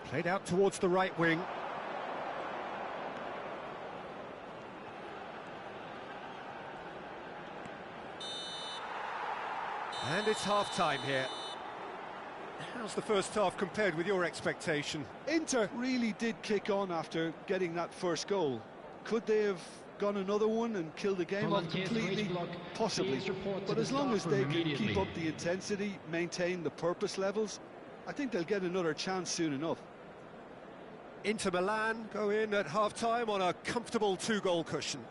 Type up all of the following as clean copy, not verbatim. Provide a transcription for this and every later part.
Played out towards the right wing. And it's half-time here. How's the first half compared with your expectation? Inter really did kick on after getting that first goal. Could they have gone another one and killed the game off completely? Possibly. But as long as they can keep up the intensity, maintain the purpose levels, I think they'll get another chance soon enough. Inter Milan go in at half-time on a comfortable 2-goal cushion.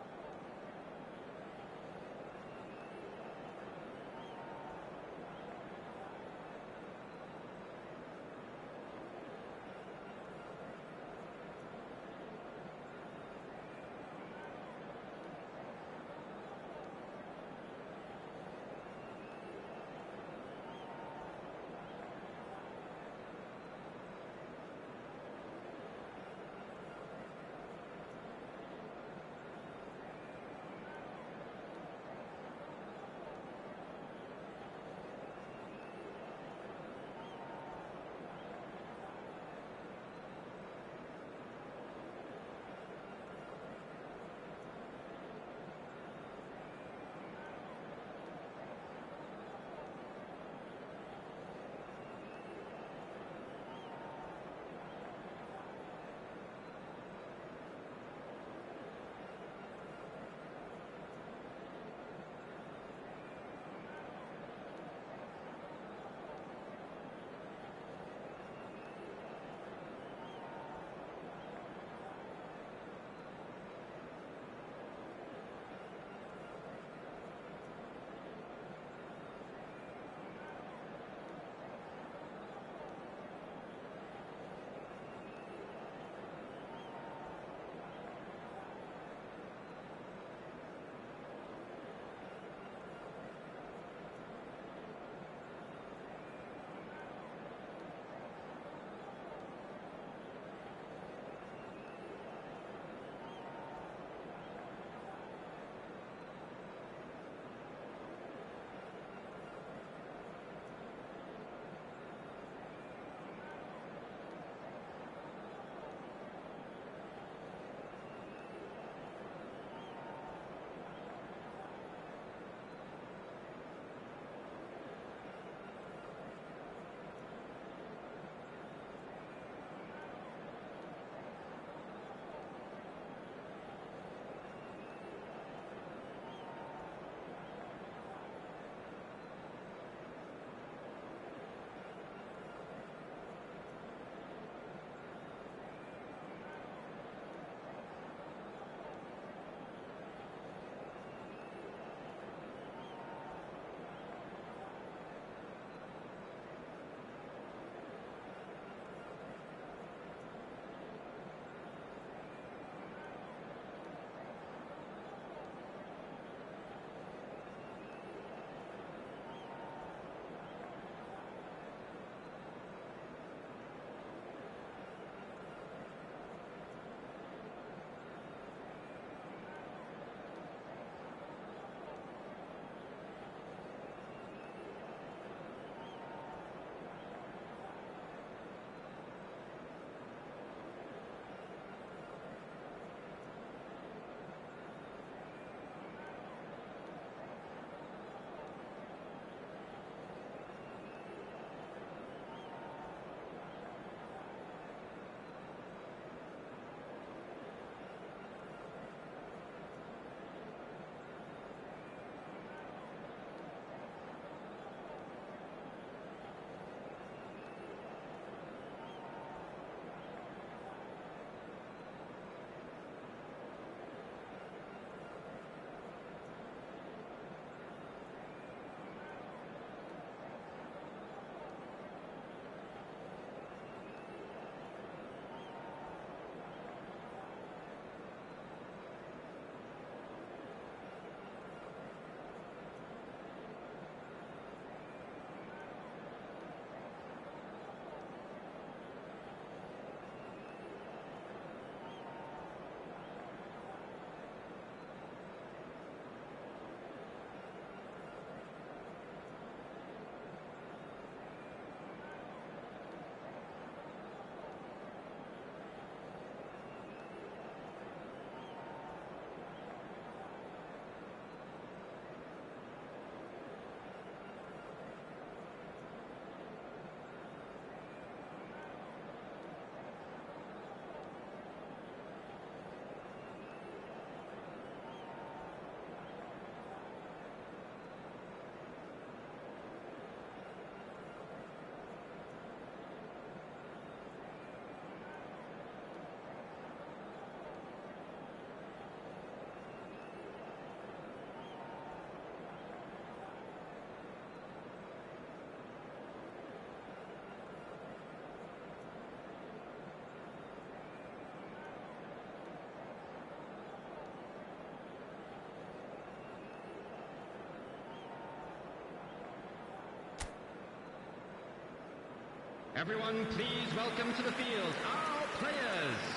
Everyone, please welcome to the field our players.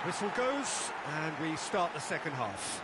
Whistle goes, and we start the second half.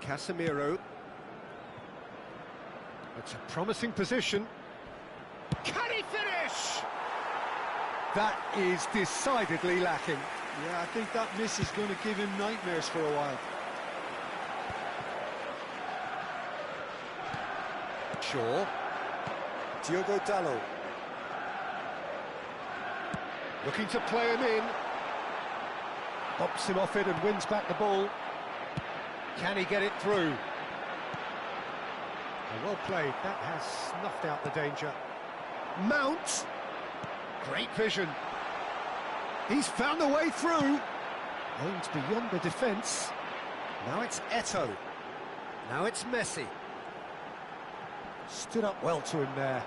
Casemiro. It's a promising position. Can he finish? That is decidedly lacking. Yeah, I think that miss is going to give him nightmares for a while. Shaw. Diogo Dalot. Looking to play him in. Bops him off it and wins back the ball. Can he get it through? Well played, that has snuffed out the danger. Mount! Great vision. He's found a way through. Aims beyond the defence. Now it's Eto'o. Now it's Messi. Stood up well to him there.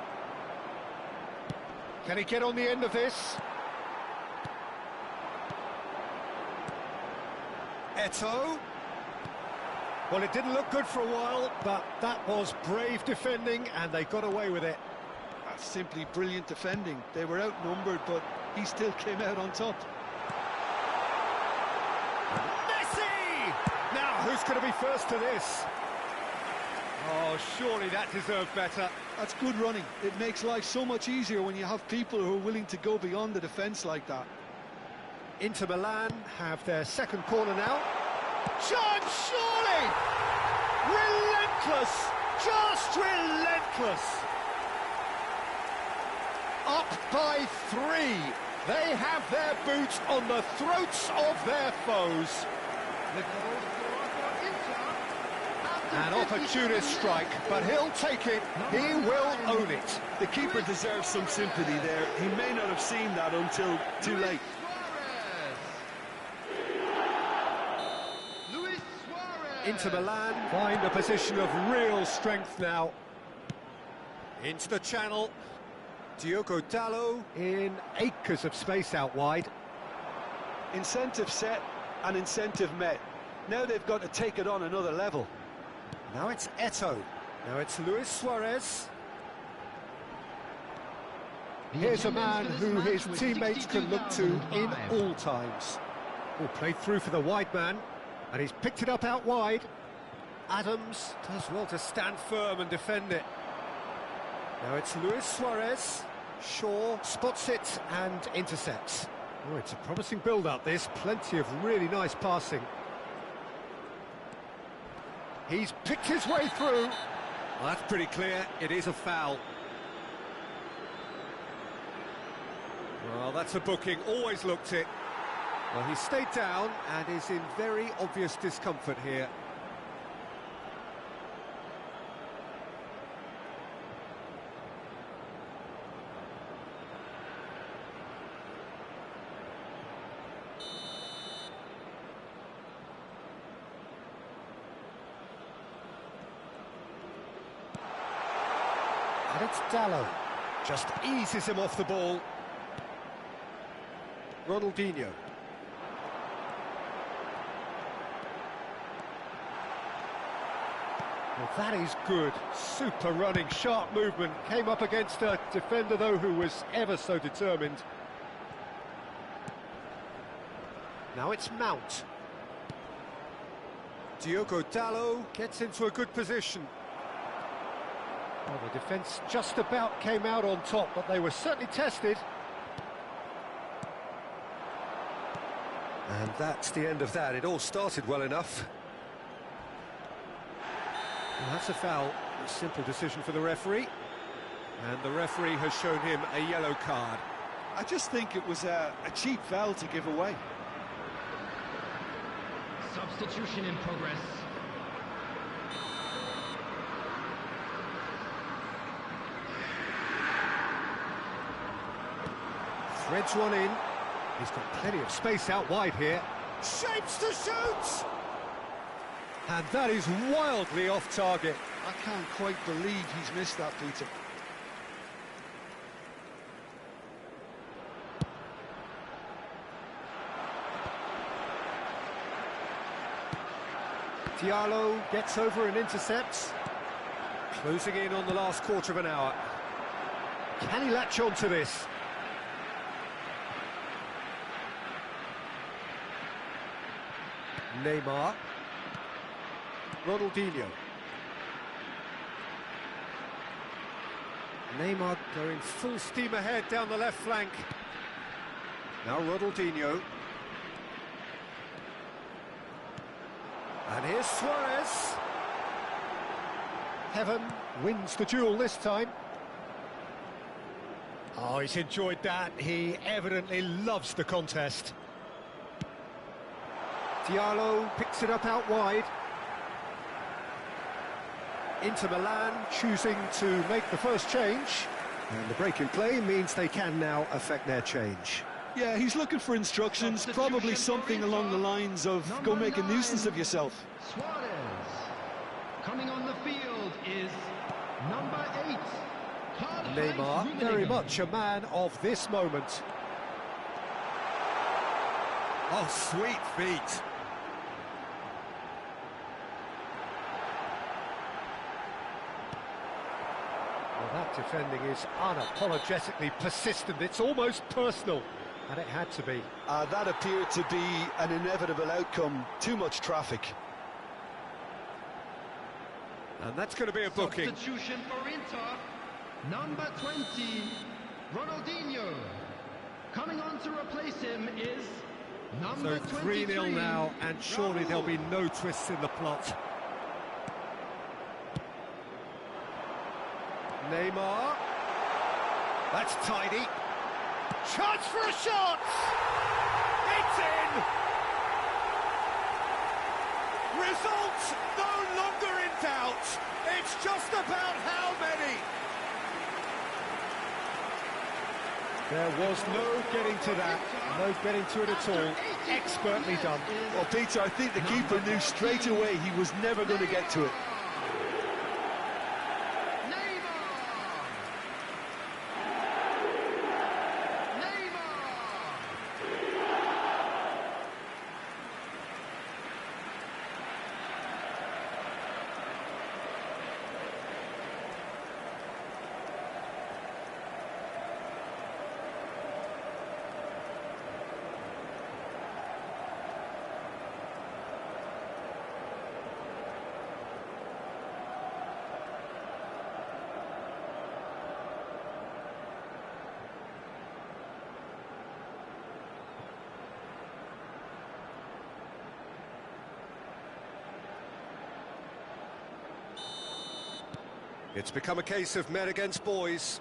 Can he get on the end of this? Eto'o. Well, it didn't look good for a while, but that was brave defending, and they got away with it. That's simply brilliant defending. They were outnumbered, but he still came out on top. Messi! Now, who's going to be first to this? Oh, surely that deserved better. That's good running. It makes life so much easier when you have people who are willing to go beyond the defence like that. Inter Milan have their second corner now. Chance, surely! Relentless! Just relentless! Up by 3. They have their boot on the throats of their foes. An opportunist strike, but he'll take it. He will own it. The keeper deserves some sympathy there. He may not have seen that until too late. Inter Milan find a position of real strength now. Into the channel. Diogo Dalot in acres of space out wide. Incentive set and incentive met. Now they've got to take it on another level. Now it's Eto'o. Now it's Luis Suarez. Here's a man who his teammates can look to in all times. All played through for the wide man. And he's picked it up out wide. Adams does well to stand firm and defend it. Now it's Luis Suarez. Shaw spots it and intercepts. Oh, it's a promising build-up, this. Plenty of really nice passing. He's picked his way through. Well, that's pretty clear. It is a foul. Well, that's a booking. Always looked it. Well, he stayed down and is in very obvious discomfort here. And it's Dalot. Just eases him off the ball. Ronaldinho. Well, that is good. Super running, sharp movement. Came up against a defender, though, who was ever so determined. Now it's Mount. Diogo Dalot gets into a good position. Well, the defence just about came out on top, but they were certainly tested. And that's the end of that. It all started well enough. Well, that's a foul. A simple decision for the referee. And the referee has shown him a yellow card. I just think it was a cheap foul to give away. Substitution in progress. Threads one in. He's got plenty of space out wide here. Shapes to shoot! And that is wildly off target. I can't quite believe he's missed that, Peter. Diallo gets over and intercepts. Closing in on the last quarter of an hour. Can he latch on to this? Neymar. Ronaldinho. Neymar going full steam ahead down the left flank. Now Ronaldinho. And here's Suarez. Heaven wins the duel this time. Oh, he's enjoyed that. He evidently loves the contest. Diallo picks it up out wide. Inter Milan choosing to make the first change. And the break in play means they can now affect their change. Yeah, he's looking for instructions, probably something along the lines of go make a nuisance of yourself. Suarez. Coming on the field is number 8. Neymar, very much a man of this moment. Oh, sweet feet. Well, that defending is unapologetically persistent. It's almost personal. And it had to be. That appeared to be an inevitable outcome. Too much traffic. And that's going to be a booking. Substitution for Inter. Number 20, Ronaldinho. Coming on to replace him is number 23. 3-0 now, and surely there'll be no twists in the plot. Neymar. That's tidy. Chance for a shot! It's in! Result no longer in doubt. It's just about how many. There was no getting to that, no getting to it at all. Expertly done. Well, Peter, I think the keeper knew straight away he was never going to get to it. It's become a case of men against boys.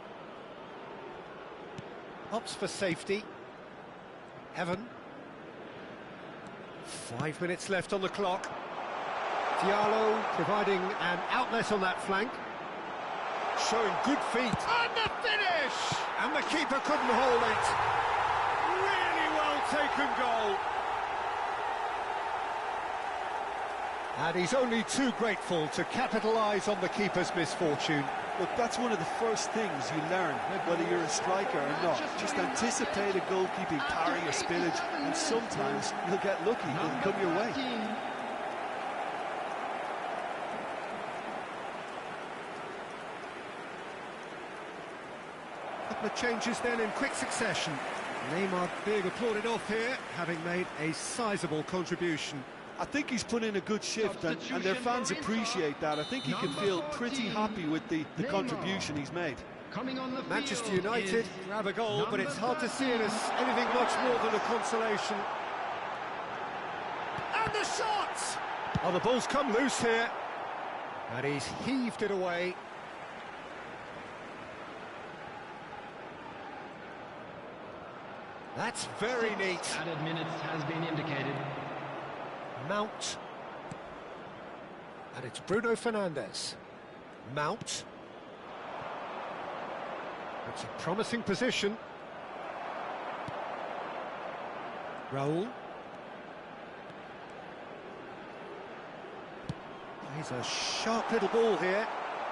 Opts for safety. Heaven. 5 minutes left on the clock. Diallo providing an outlet on that flank. Showing good feet. And the finish! And the keeper couldn't hold it. Really well taken goal. And he's only too grateful to capitalise on the keeper's misfortune. Look, that's one of the first things you learn, whether you're a striker or not. Just anticipate a goalkeeping parry or spillage, and sometimes you'll get lucky, it'll come your way. A couple of changes then in quick succession. Neymar being applauded off here, having made a sizable contribution. I think he's put in a good shift, and their fans appreciate that. I think he can feel pretty happy with the contribution he's made. Manchester United grab a goal, but it's hard to see it as anything much more than a consolation. And the shot! Oh, the ball's come loose here. And he's heaved it away. That's very neat. Added minutes has been indicated. Mount. And it's Bruno Fernandes. Mount. That's a promising position. Raul. He's a sharp little ball here.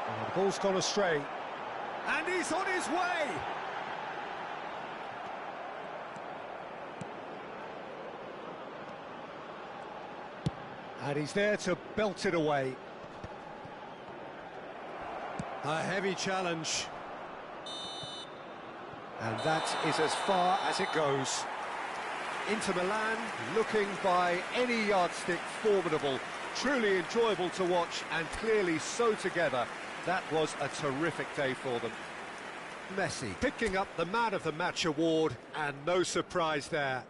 And the ball's gone astray. And he's on his way! And he's there to belt it away. A heavy challenge. And that is as far as it goes. Inter Milan, looking by any yardstick formidable. Truly enjoyable to watch and clearly so together. That was a terrific day for them. Messi picking up the Man of the Match award, and no surprise there.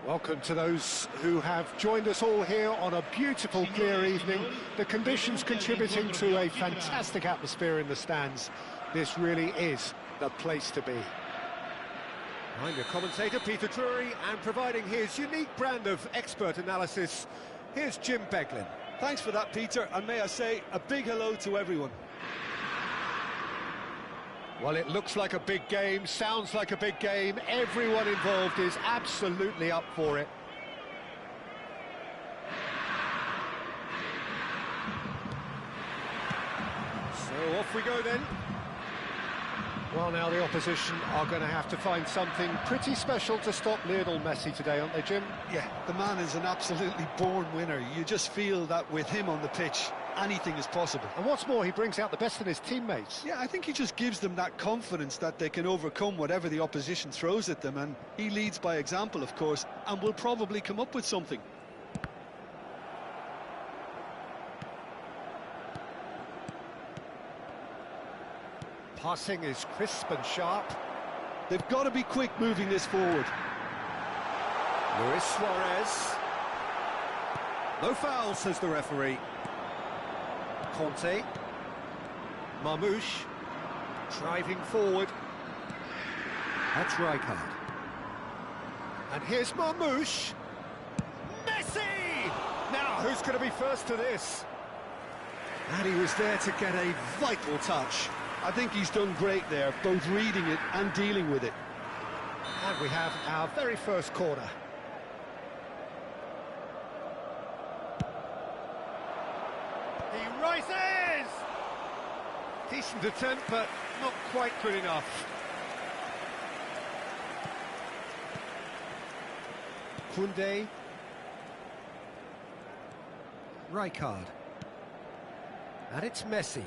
Welcome to those who have joined us all here on a beautiful, clear evening. The conditions contributing to a fantastic atmosphere in the stands. This really is the place to be. I'm your commentator, Peter Drury, and providing his unique brand of expert analysis, here's Jim Beglin. Thanks for that, Peter, and may I say a big hello to everyone. Well, it looks like a big game, sounds like a big game. Everyone involved is absolutely up for it. So off we go then. Well, now the opposition are going to have to find something pretty special to stop Lionel Messi today, aren't they, Jim? Yeah, the man is an absolutely born winner. You just feel that with him on the pitch, anything is possible. And what's more, he brings out the best in his teammates. Yeah, I think he just gives them that confidence that they can overcome whatever the opposition throws at them, and he leads by example, of course, and will probably come up with something. Passing is crisp and sharp. They've got to be quick moving this forward. Luis Suarez. No foul, says the referee. Conte. Marmouche. Driving forward. That's Rijkaard. And here's Marmouche. Messi! Now, who's going to be first to this? And he was there to get a vital touch. I think he's done great there, both reading it and dealing with it. And we have our very first corner. He rises! Decent attempt, but not quite good enough. Koundé. Rijkaard. And it's Messi.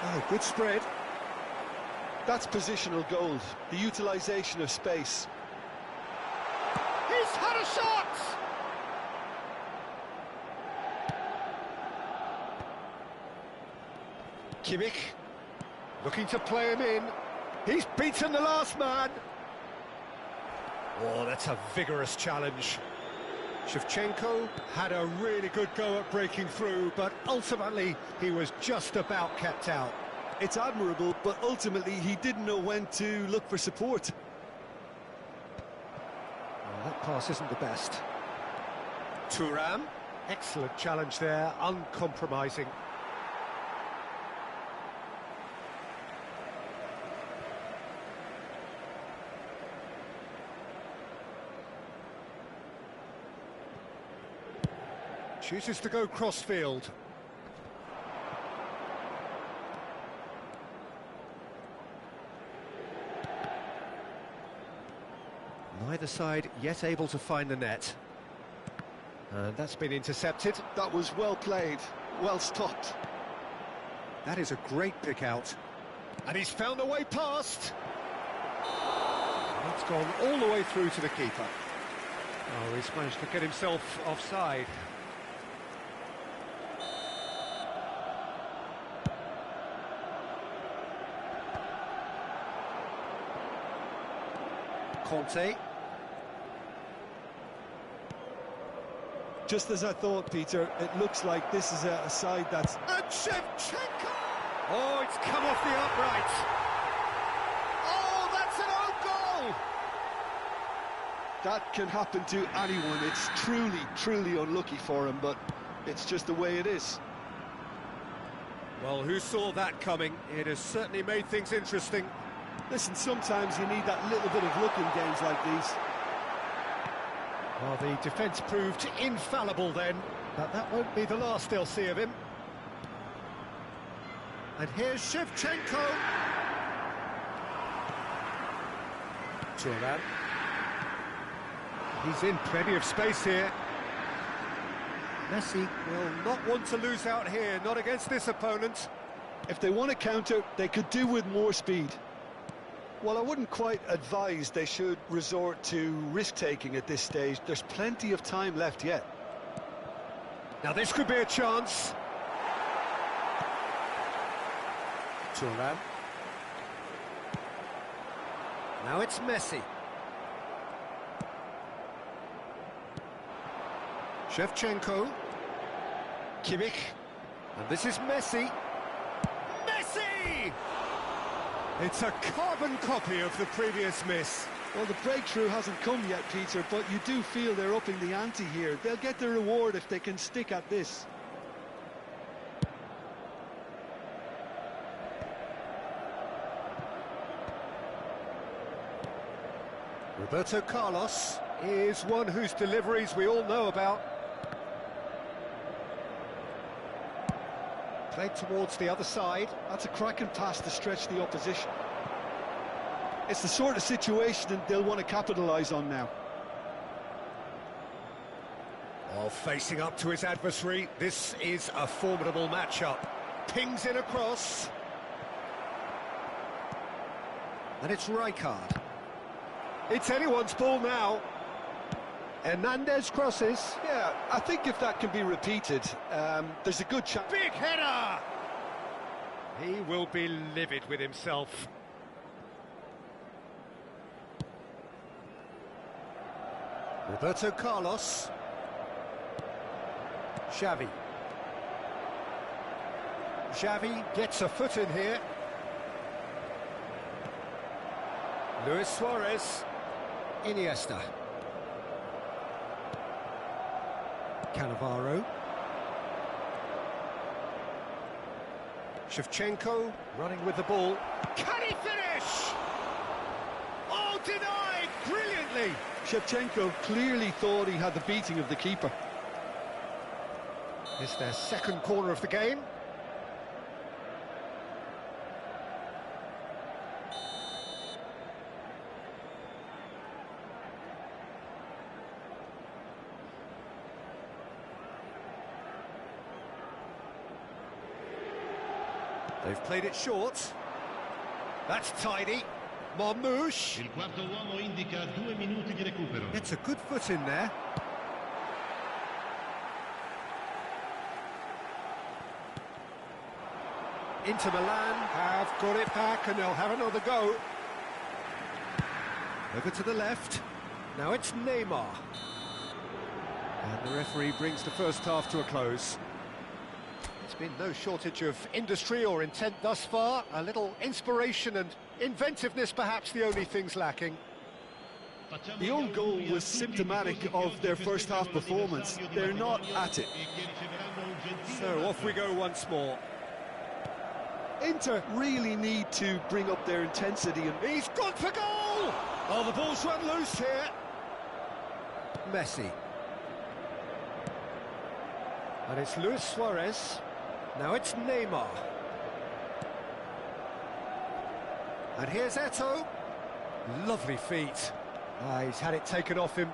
Oh, good spread. That's positional gold, the utilisation of space. He's had a shot! Kimmich, looking to play him in. He's beaten the last man. Oh, that's a vigorous challenge. Shevchenko had a really good go at breaking through, but ultimately he was just about kept out. It's admirable, but ultimately he didn't know when to look for support. Well, that pass isn't the best. Thuram, excellent challenge there, uncompromising. Chooses to go cross-field. Neither side yet able to find the net. And that's been intercepted. That was well played, well stopped. That is a great pick out. And he's found a way past. It's gone all the way through to the keeper. Oh, he's managed to get himself offside. Conte. Just as I thought, Peter, it looks like this is a side that's... And Shevchenko! Oh, it's come off the upright. Oh, that's an own goal! That can happen to anyone. It's truly, truly unlucky for him, but it's just the way it is. Well, who saw that coming? It has certainly made things interesting. Listen, sometimes you need that little bit of luck in games like these. Well, the defence proved infallible then, but that won't be the last they'll see of him. And here's Shevchenko. Thuram. He's in plenty of space here. Messi will not want to lose out here, not against this opponent. If they want to counter, they could do with more speed. Well, I wouldn't quite advise they should resort to risk-taking at this stage. There's plenty of time left yet. Now this could be a chance. Thuram. Now it's Messi. Shevchenko. Kimmich. And this is Messi. Messi! It's a carbon copy of the previous miss. Well, the breakthrough hasn't come yet, Peter, but you do feel they're upping the ante here. They'll get the reward if they can stick at this. Roberto Carlos is one whose deliveries we all know about. Played towards the other side. That's a cracking pass to stretch the opposition. It's the sort of situation that they'll want to capitalise on now. Oh, facing up to his adversary, this is a formidable matchup. Pings in across. And it's Rijkaard. It's anyone's ball now. Hernandez crosses. Yeah, I think if that can be repeated, there's a good chance. Big header! He will be livid with himself. Roberto Carlos. Xavi. Xavi gets a foot in here. Luis Suarez. Iniesta. Cannavaro. Shevchenko running with the ball. Can he finish? Oh, denied brilliantly. Shevchenko clearly thought he had the beating of the keeper. It's their second corner of the game. They've played it short. That's tidy. Marmouche. Il quarto uomo indica 2 minuti di recupero. Gets a good foot in there. Inter Milan have got it back and they'll have another go. Over to the left. Now it's Neymar. And the referee brings the first half to a close. There's been no shortage of industry or intent thus far. A little inspiration and inventiveness, perhaps the only things lacking. The own goal was symptomatic of their first half performance. They're not at it. So off we go once more. Inter really need to bring up their intensity. And He's gone for goal! Oh, the ball's run loose here. Messi. And it's Luis Suarez. Now it's Neymar. And here's Eto'o. Lovely feet. He's had it taken off him.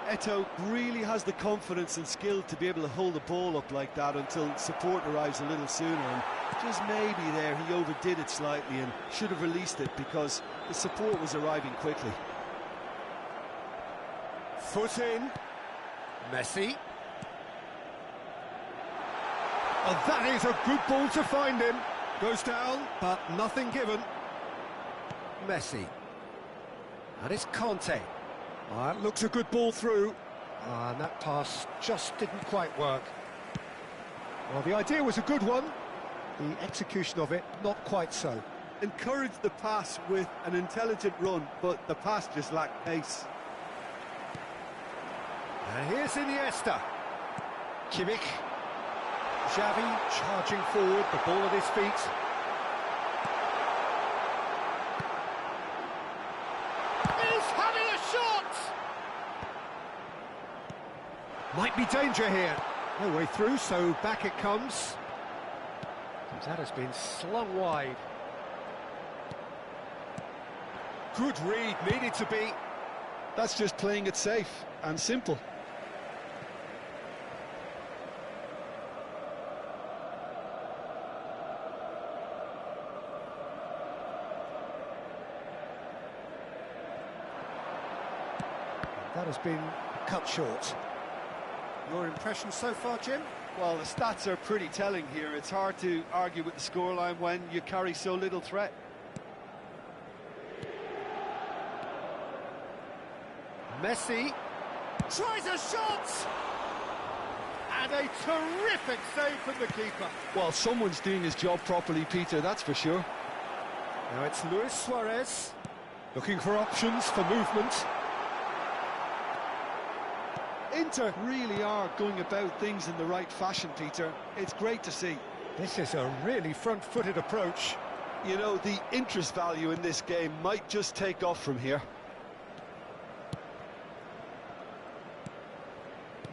Eto'o really has the confidence and skill to be able to hold the ball up like that until support arrives a little sooner. And just maybe there he overdid it slightly and should have released it because the support was arriving quickly. Foot in. Messi. Oh, that is a good ball to find him. Goes down, but nothing given. Messi. And it's Conte. That looks a good ball through. And that pass just didn't quite work. Well, the idea was a good one. The execution of it, not quite so. Encouraged the pass with an intelligent run, but the pass just lacked pace. And here's Iniesta. Kimmich. Xavi charging forward, the ball at his feet. He's having a shot! Might be danger here. No way through, so back it comes. That has been slung wide. Good read, needed to be. That's just playing it safe and simple. That has been cut short. Your impression so far, Jim? Well, the stats are pretty telling here. It's hard to argue with the scoreline when you carry so little threat. Messi. Tries a shot! And a terrific save from the keeper. Well, someone's doing his job properly, Peter, that's for sure. Now it's Luis Suarez, looking for options for movement. Inter really are going about things in the right fashion, Peter. It's great to see. This is a really front-footed approach. You know, the interest value in this game might just take off from here.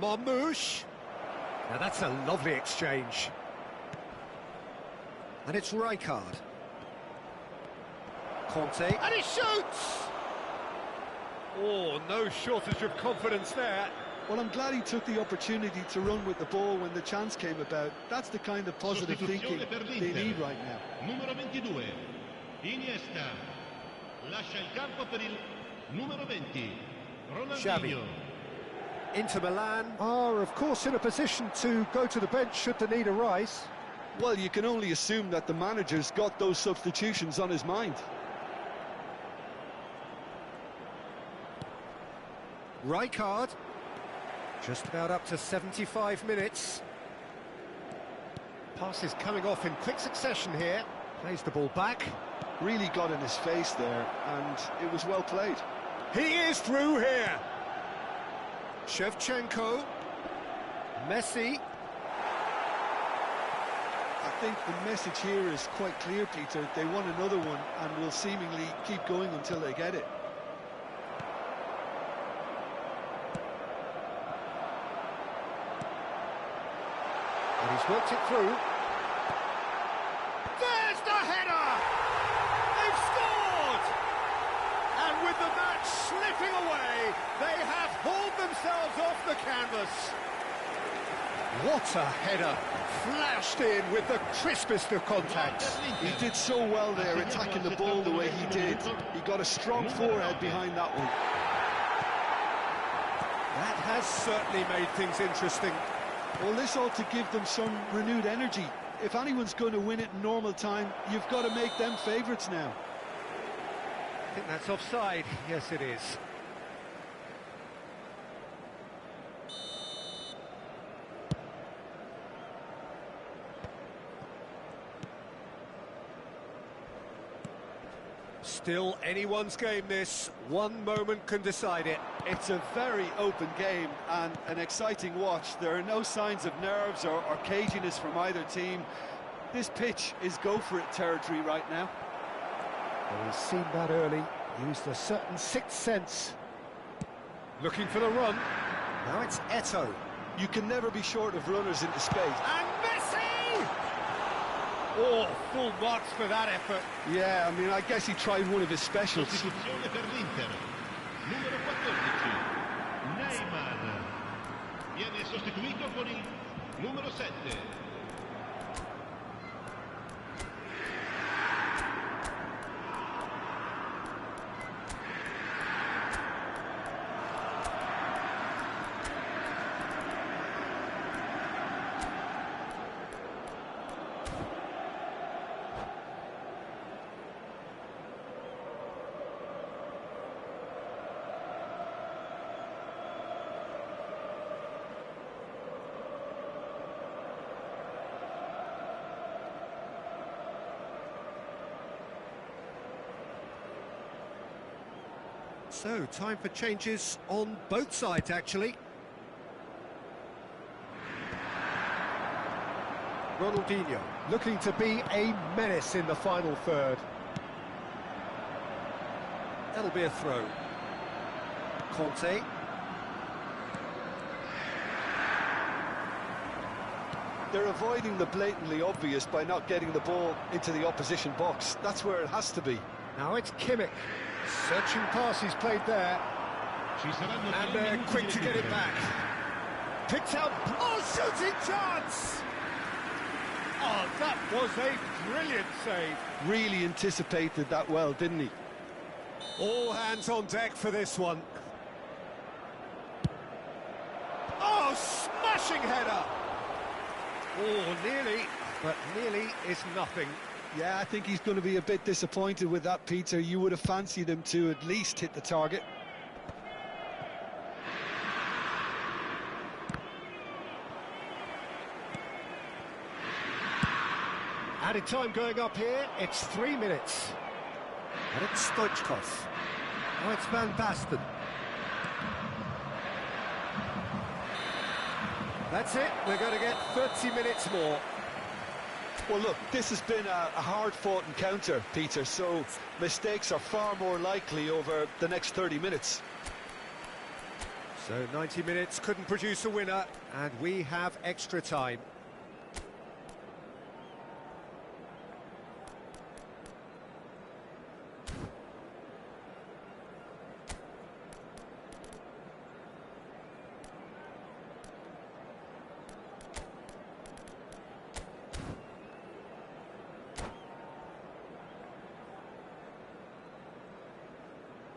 Marmouche. Now that's a lovely exchange. And it's Rijkaard. Conte. And he shoots! Oh, no shortage of confidence there. Well, I'm glad he took the opportunity to run with the ball when the chance came about. That's the kind of positive thinking they need right now. Numero 22, Iniesta. Lascia il campo per il numero 20, Ronaldinho. Inter Milan are, of course, in a position to go to the bench should the need arise. Well, you can only assume that the manager's got those substitutions on his mind. Rijkaard. Just about up to 75 minutes. Passes coming off in quick succession here. Plays the ball back. Really got in his face there, and it was well played. He is through here. Shevchenko. Messi. I think the message here is quite clear, Peter. They want another one and will seemingly keep going until they get it. And he's worked it through. There's the header! They've scored! And with the match slipping away, they have hauled themselves off the canvas. What a header! Flashed in with the crispest of contacts. He did so well there, attacking the ball the way he did. He got a strong forehead behind that one. That has certainly made things interesting. Well, this ought to give them some renewed energy. If anyone's going to win it in normal time, you've got to make them favourites now. I think that's offside. Yes, it is. Still anyone's game, this. One moment can decide it. It's a very open game and an exciting watch. There are no signs of nerves or caginess from either team. This pitch is go-for-it territory right now. Well, he's seen that early, used a certain sixth sense. Looking for the run. Now it's Eto'o. You can never be short of runners into space. And Messi! Oh, full marks for that effort. Yeah, I mean, I guess he tried one of his specials. Sostituzione per l'Inter. Numero 14, Neymar. Viene sostituito con il numero 7. So, time for changes on both sides, actually. Ronaldinho looking to be a menace in the final third. That'll be a throw. Conte. They're avoiding the blatantly obvious by not getting the ball into the opposition box. That's where it has to be. Now it's Kimmich. Searching pass he's played there. And they're quick to get it back. Picked out. Oh, shooting chance! Oh, that was a brilliant save. Really anticipated that well, didn't he? All hands on deck for this one. Oh, smashing header! Oh, nearly, but nearly is nothing. Yeah, I think he's going to be a bit disappointed with that, Peter. You would have fancied him to at least hit the target. Added time going up here, it's 3 minutes. And it's Stoichkov. Now it's Van Basten. That's it, we're going to get 30 minutes more. Well, look, this has been a hard-fought encounter, Peter, so mistakes are far more likely over the next 30 minutes. So 90 minutes couldn't produce a winner, and we have extra time.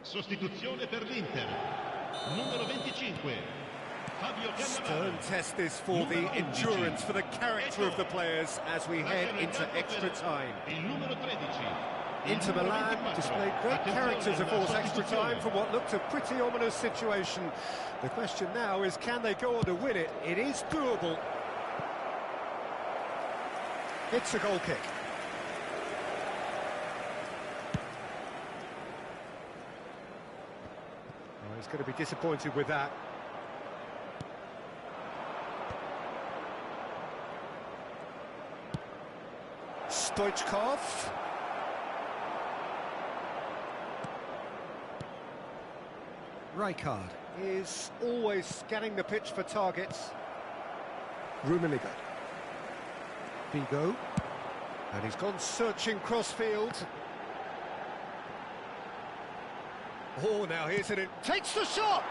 Sostituzione per l'Inter. Numero 25. Fabio Cannavaro. Stern test this for the endurance, for the character of the players as we head into extra time. Il numero 13. Inter Milan displayed great character to force extra time from what looked a pretty ominous situation. The question now is, can they go on to win it? It is doable. It's a goal kick. Oh, he's going to be disappointed with that. Stoichkov. Rijkaard is always scanning the pitch for targets. Rummenigge. Figo. And he's gone searching crossfield. Oh, now here's it. Takes the shot!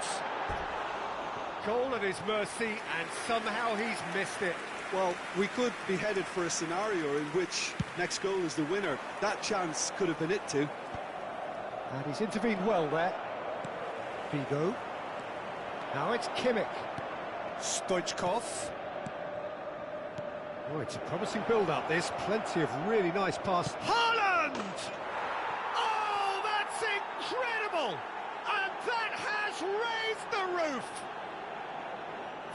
Goal at his mercy, and somehow he's missed it. Well, we could be headed for a scenario in which next goal is the winner. That chance could have been it too. And he's intervened well there. Figo. Now it's Kimmich. Stoichkov. Oh, it's a promising build-up, this. Plenty of really nice pass. Haaland! Oh, that's incredible! And that has raised the roof!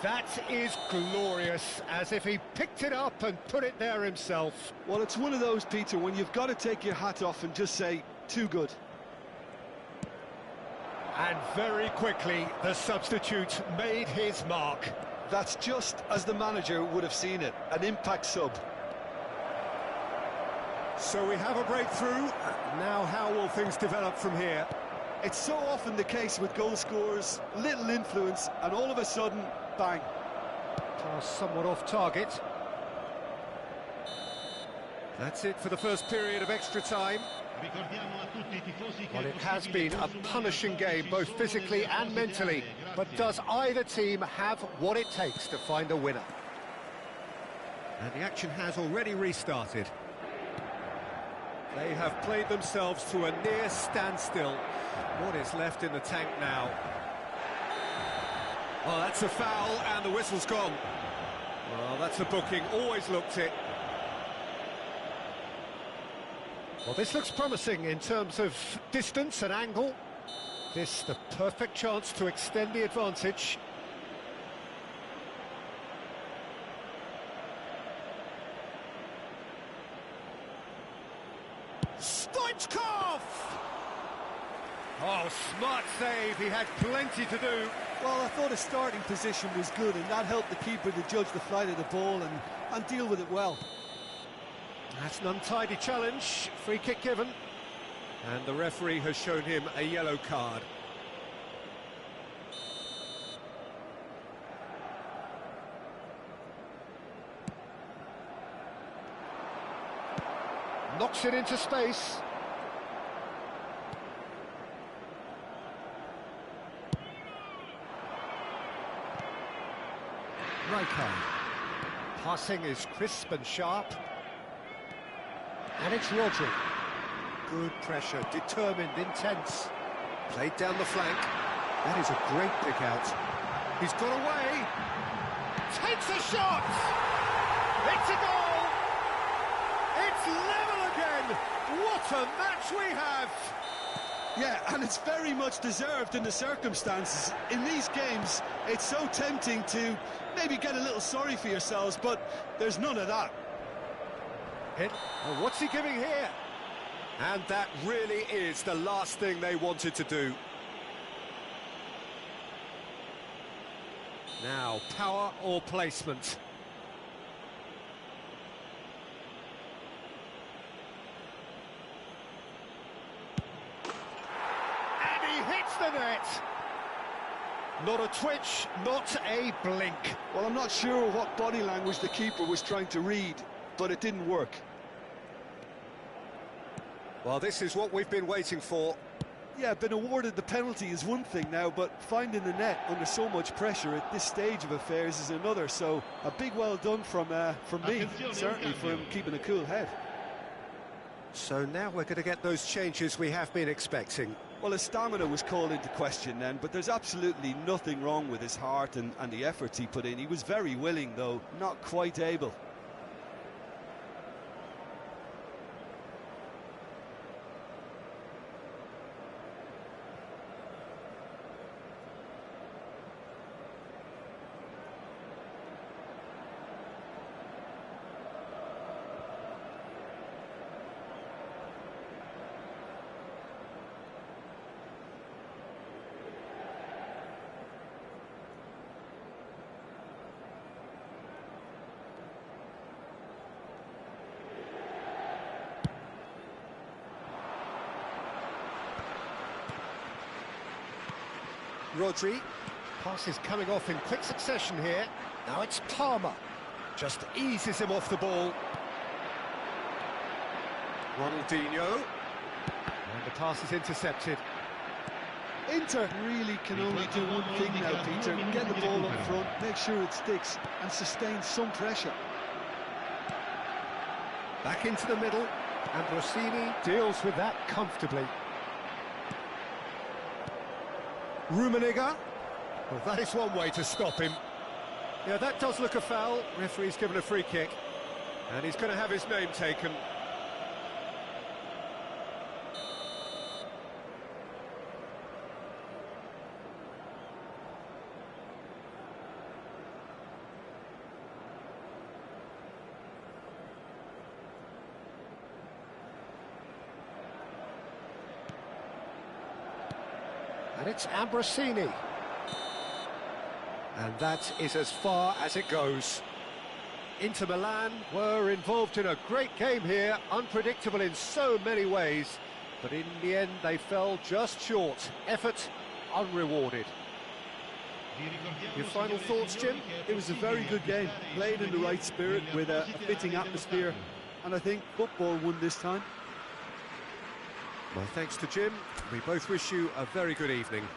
That is glorious, as if he picked it up and put it there himself. Well, it's one of those, Peter, when you've got to take your hat off and just say, too good. And very quickly, the substitute made his mark. That's just as the manager would have seen it, an impact sub. So we have a breakthrough. Now how will things develop from here? It's so often the case with goal scorers, little influence, and all of a sudden, bang. Pass somewhat off target. That's it for the first period of extra time. Well, it has been a punishing game, both physically and mentally. But does either team have what it takes to find a winner? And the action has already restarted. They have played themselves to a near standstill. What is left in the tank now? Oh, that's a foul, and the whistle's gone. Well, that's a booking, always looked it. Well, this looks promising in terms of distance and angle. This, the perfect chance to extend the advantage. Stoichkov! Oh, smart save, he had plenty to do. Well, I thought his starting position was good, and that helped the keeper to judge the flight of the ball and deal with it well. That's an untidy challenge, free kick given. And the referee has shown him a yellow card. Knocks it into space. Rijkaard. Passing is crisp and sharp. And it's Rodri. Good pressure, determined, intense. Played down the flank. That is a great pick out. He's got away. Takes a shot! It's a goal! It's level again! What a match we have! Yeah, and it's very much deserved in the circumstances. In these games, it's so tempting to maybe get a little sorry for yourselves, but there's none of that. And what's he giving here? And that really is the last thing they wanted to do. Now, power or placement? And he hits the net! Not a twitch, not a blink. Well, I'm not sure what body language the keeper was trying to read, but it didn't work. Well, this is what we've been waiting for. Yeah, being awarded the penalty is one thing now, but finding the net under so much pressure at this stage of affairs is another. So a big well done from me, certainly for him keeping a cool head. So now we're going to get those changes we have been expecting. Well, his stamina was called into question then, but there's absolutely nothing wrong with his heart and the efforts he put in. He was very willing, though, not quite able. Rodri, pass is coming off in quick succession here. Now it's Palmer, just eases him off the ball. Ronaldinho, and the pass is intercepted. Inter really can only do one thing now, Peter. Get the ball up front, make sure it sticks, and sustain some pressure. Back into the middle, and Rossini deals with that comfortably. Rummenigge, well, that is one way to stop him. Yeah, that does look a foul. Referee's given a free kick, and he's going to have his name taken. And it's Ambrosini. And that is as far as it goes. Inter Milan were involved in a great game here, unpredictable in so many ways, but in the end they fell just short. Effort unrewarded. Your final thoughts, Jim? It was a very good game, played in the right spirit with a fitting atmosphere, and I think football won this time. My thanks to Jim. We both wish you a very good evening.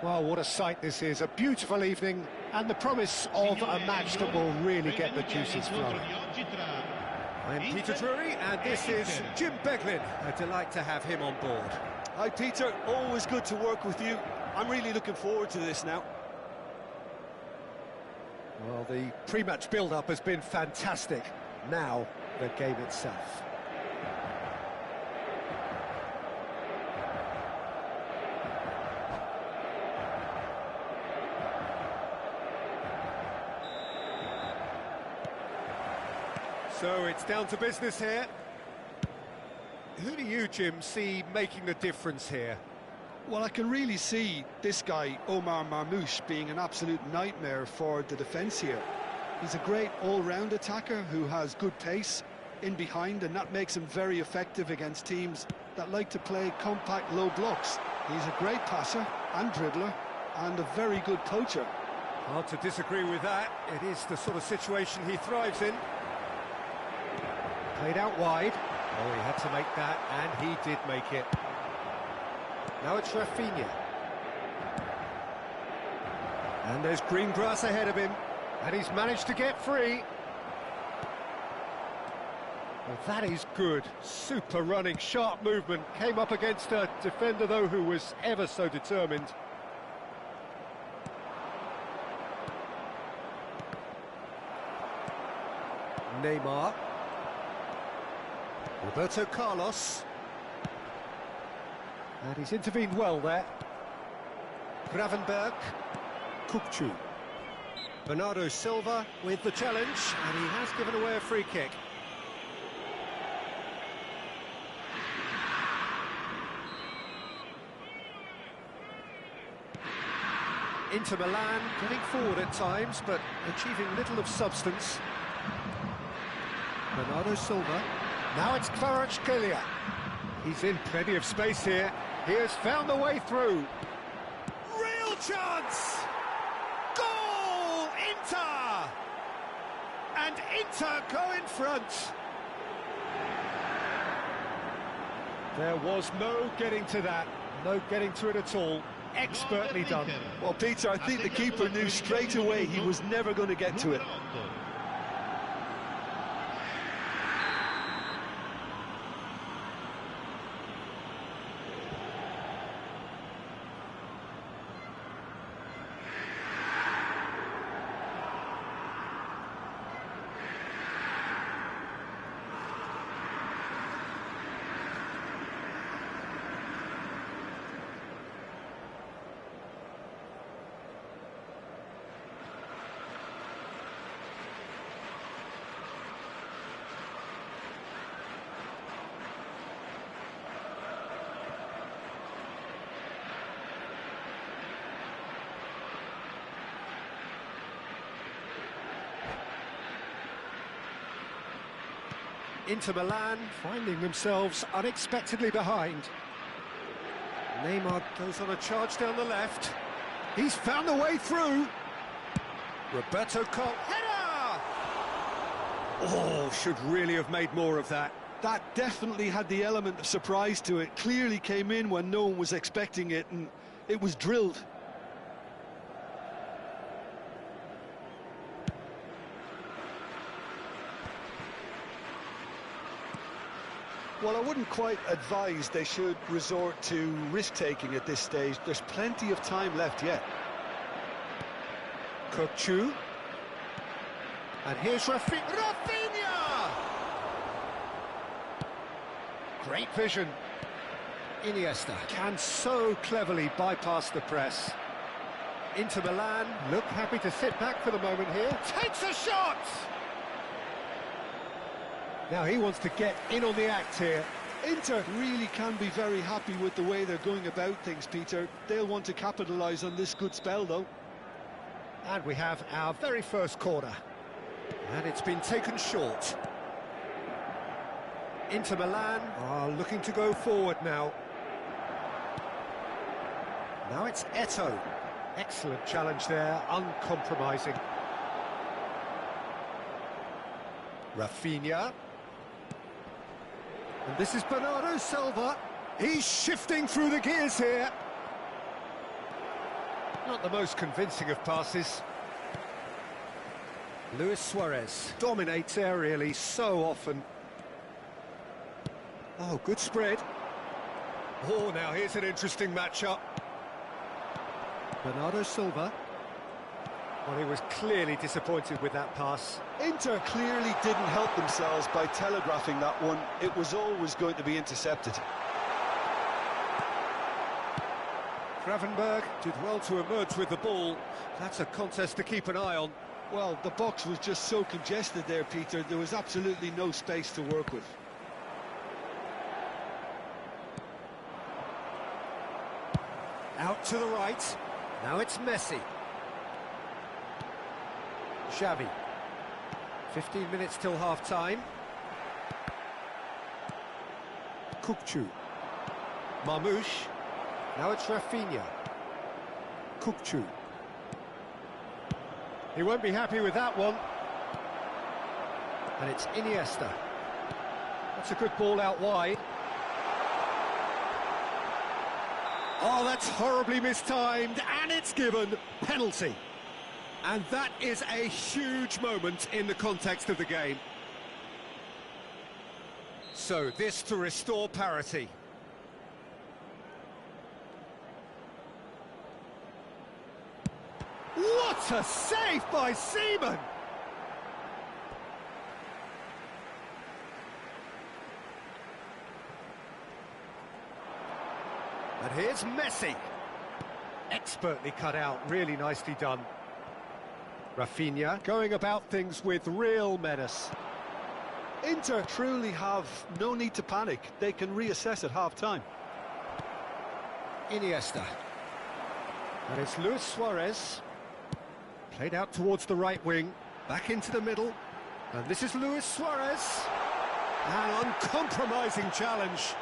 Well, what a sight this is, a beautiful evening, and the promise of a match that will really get the juices flowing. I'm Peter Drury, and this is Jim Beglin. A delight to have him on board. Hi Peter, always good to work with you. I'm really looking forward to this now. Well, the pre-match build-up has been fantastic. Now, the game itself. So it's down to business here. Who do you, Jim, see making the difference here? Well, I can really see this guy, Omar Marmoush, being an absolute nightmare for the defence here. He's a great all-round attacker who has good pace in behind, and that makes him very effective against teams that like to play compact low blocks. He's a great passer and dribbler and a very good poacher. Hard to disagree with that. It is the sort of situation he thrives in. Played out wide. Oh, he had to make that, and he did make it. Now it's Rafinha. And there's green grass ahead of him, and he's managed to get free. Well, that is good. Super running, sharp movement. Came up against a defender, though, who was ever so determined. Neymar. Roberto Carlos. And he's intervened well there. Gravenberg. Kukçu. Bernardo Silva with the challenge, and he has given away a free kick. Inter Milan getting forward at times, but achieving little of substance. Bernardo Silva. Now it's Kvaratskhelia. He's in plenty of space here. He has found the way through. Real chance! Goal! Inter! And Inter go in front. There was no getting to that. No getting to it at all. Expertly done. Well, Peter, I think the keeper knew straight away he was never going to get to it. Inter Milan finding themselves unexpectedly behind. Neymar goes on a charge down the left. He's found the way through. Roberto Carlos. Header! Oh, should really have made more of that. That definitely had the element of surprise to it. Clearly came in when no one was expecting it, and it was drilled. Well, I wouldn't quite advise they should resort to risk-taking at this stage. There's plenty of time left yet. Kukçu. And here's Rafinha! Great vision. Iniesta can so cleverly bypass the press. Inter Milan look happy to sit back for the moment here. Takes a shot! Now he wants to get in on the act here. Inter really can be very happy with the way they're going about things, Peter. They'll want to capitalise on this good spell, though. And we have our very first corner. And it's been taken short. Inter Milan are looking to go forward now. Now it's Eto'o. Excellent challenge there, uncompromising. Rafinha. And this is Bernardo Silva. He's shifting through the gears here. Not the most convincing of passes. Luis Suarez dominates aerially so often. Oh, good spread. Oh, now here's an interesting matchup. Bernardo Silva. Well, he was clearly disappointed with that pass. Inter clearly didn't help themselves by telegraphing that one. It was always going to be intercepted. Gravenberg did well to emerge with the ball. That's a contest to keep an eye on. Well, the box was just so congested there, Peter. There was absolutely no space to work with. Out to the right. Now it's Messi. Xavi. 15 minutes till half-time. Kukçu. Marmoush. Now it's Rafinha. Kukçu. He won't be happy with that one. And it's Iniesta. That's a good ball out wide. Oh, that's horribly mistimed, and it's given penalty. And that is a huge moment in the context of the game. So this to restore parity. What a save by Seaman! And here's Messi. Expertly cut out, really nicely done. Rafinha going about things with real menace. Inter truly have no need to panic. They can reassess at half-time. Iniesta. And it's Luis Suarez. Played out towards the right wing, back into the middle. And this is Luis Suarez. An uncompromising challenge.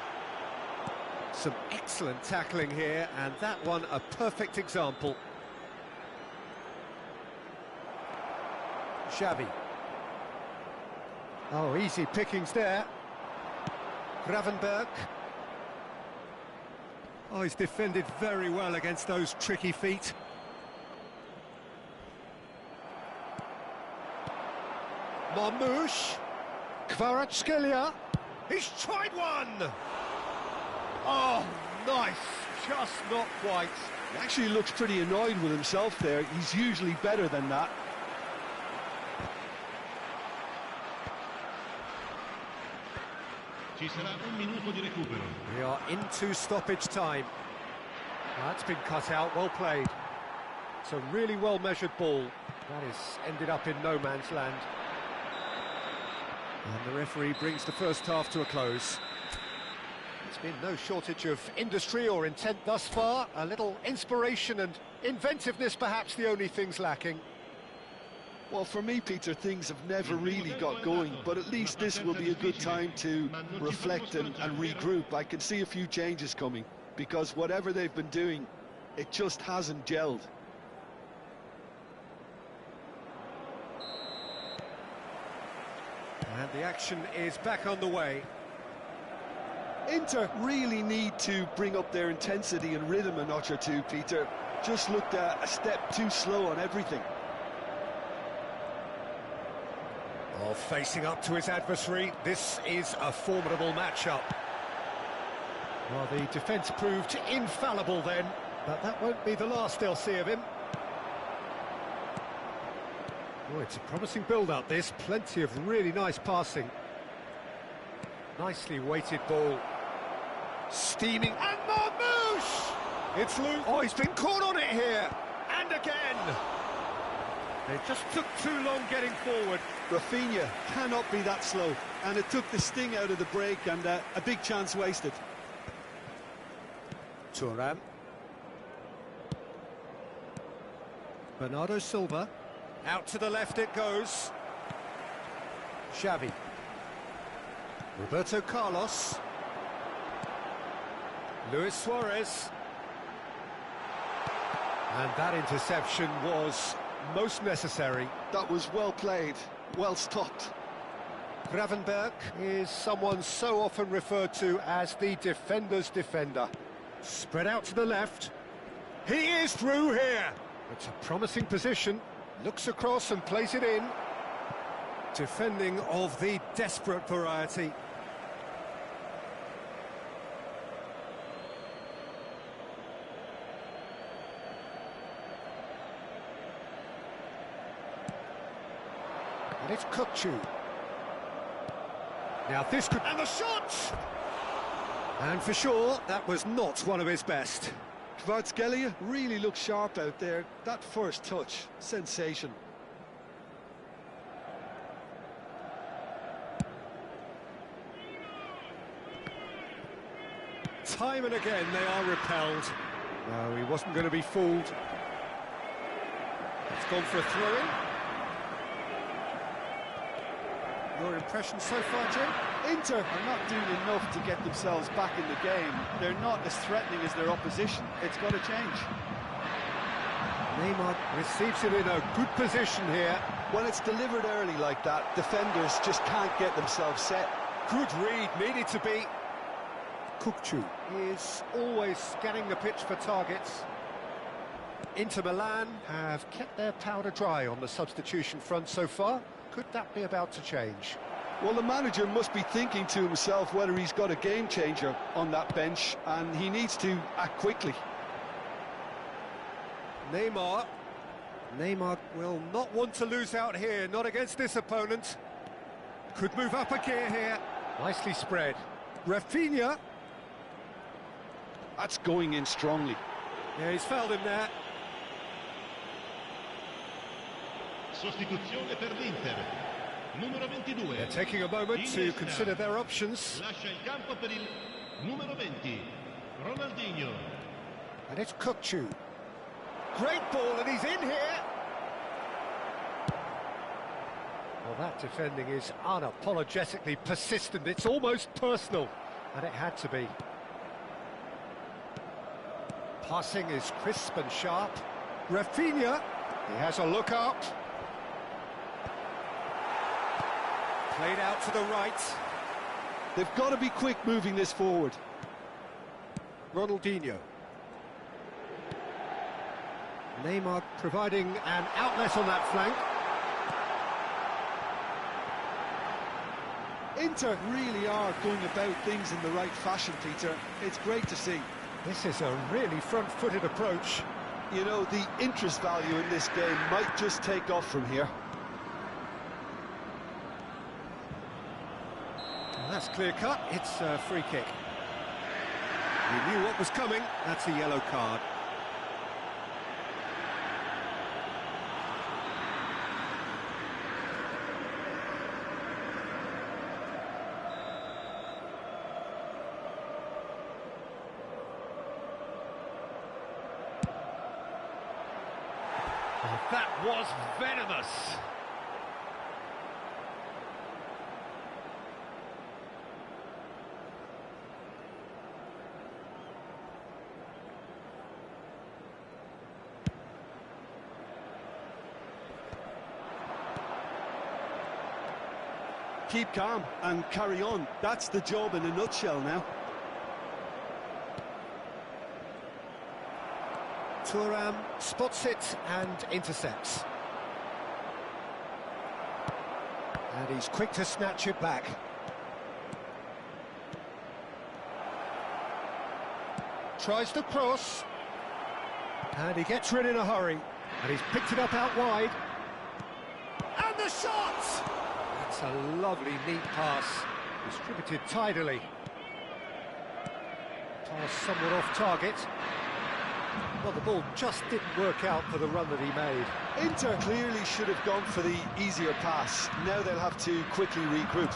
Some excellent tackling here, and that one a perfect example. Xavi. Oh, easy pickings there. Gravenberg. Oh, he's defended very well against those tricky feet. Marmoush. Kvaratskhelia. He's tried one! Oh, nice. Just not quite. He actually looks pretty annoyed with himself there. He's usually better than that. We are into stoppage time. That's been cut out, well played. It's a really well-measured ball. That has ended up in no man's land. And the referee brings the first half to a close. There's been no shortage of industry or intent thus far. A little inspiration and inventiveness, perhaps the only things lacking. Well, for me, Peter, things have never really got going, but at least this will be a good time to reflect and regroup. I can see a few changes coming, because whatever they've been doing, it just hasn't gelled. And the action is back underway. Inter really need to bring up their intensity and rhythm a notch or two, Peter. Just looked a step too slow on everything. Oh, facing up to his adversary, this is a formidable matchup. Well, the defence proved infallible then, but that won't be the last they'll see of him. Oh, it's a promising build-up, this. Plenty of really nice passing. Nicely weighted ball. Steaming, and Marmoush! It's loose. Oh, he's been caught on it here. And again. They just took too long getting forward. Rafinha cannot be that slow, and it took the sting out of the break, and a big chance wasted. Thuram. Bernardo Silva. Out to the left it goes. Xavi. Roberto Carlos. Luis Suarez. And that interception was most necessary. That was well played, well stopped. Gravenberg is someone so often referred to as the defender's defender. Spread out to the left. He is through here. It's a promising position. Looks across and plays it in. Defending of the desperate variety. And it's Kukçu. Now this could... And the shot! And for sure, that was not one of his best. Kvaratskhelia really looks sharp out there. That first touch, sensation. Time and again they are repelled. No, he wasn't going to be fooled. It's gone for a throw-in. Your impression so far, Jim? Inter are not doing enough to get themselves back in the game. They're not as threatening as their opposition. It's got to change. Neymar receives it in a good position here. When it's delivered early like that, defenders just can't get themselves set. Good read, needed to be. Kukçu is always scanning the pitch for targets. Inter Milan have kept their powder dry on the substitution front so far. Could that be about to change? Well, the manager must be thinking to himself whether he's got a game changer on that bench, and he needs to act quickly. Neymar will not want to lose out here, not against this opponent. Could move up a gear here. Nicely spread. Rafinha. That's going in strongly. Yeah, he's fouled him there. Sostituzione per l'Inter. Numero 22. They're taking a moment to consider their options. Lascia il campo per il numero 20. Ronaldinho. And it's Kukçu. Great ball, and he's in here. Well, that defending is unapologetically persistent. It's almost personal, and it had to be. Passing is crisp and sharp. Rafinha, he has a look up. Played out to the right. They've got to be quick moving this forward. Ronaldinho. Neymar providing an outlet on that flank. Inter really are going about things in the right fashion, Peter. It's great to see. This is a really front-footed approach. You know, the interest value in this game might just take off from here. And that's clear-cut. It's a free kick. You knew what was coming. That's a yellow card. That was venomous. Keep calm and carry on. That's the job in a nutshell now. Thuram spots it and intercepts. And he's quick to snatch it back. Tries to cross. And he gets rid in a hurry. And he's picked it up out wide. And the shot! That's a lovely, neat pass. Distributed tidily. Pass somewhat off target. Well, the ball just didn't work out for the run that he made. Inter clearly should have gone for the easier pass. Now they'll have to quickly regroup.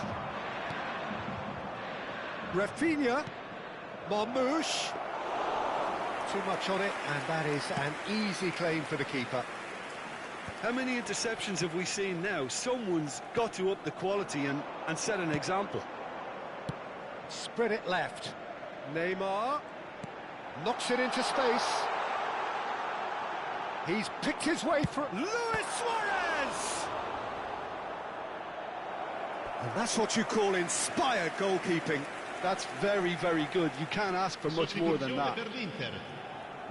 Rafinha. Marmoush. Too much on it, and that is an easy claim for the keeper. How many interceptions have we seen now? Someone's got to up the quality and set an example. Spread it left. Neymar. Knocks it into space. He's picked his way through. Luis Suarez! And that's what you call inspired goalkeeping. That's very, very good. You can't ask for much more than that.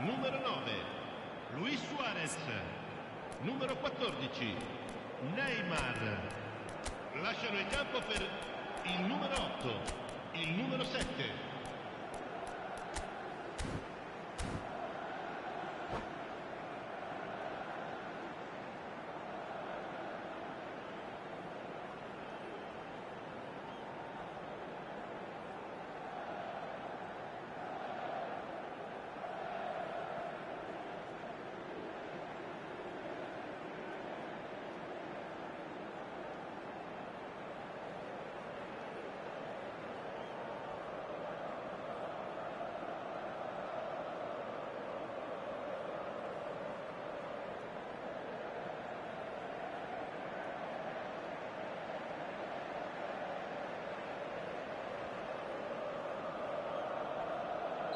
Numero 9, Luis Suarez. Numero 14, Neymar. Lasciano il campo per il numero 8, il numero 7.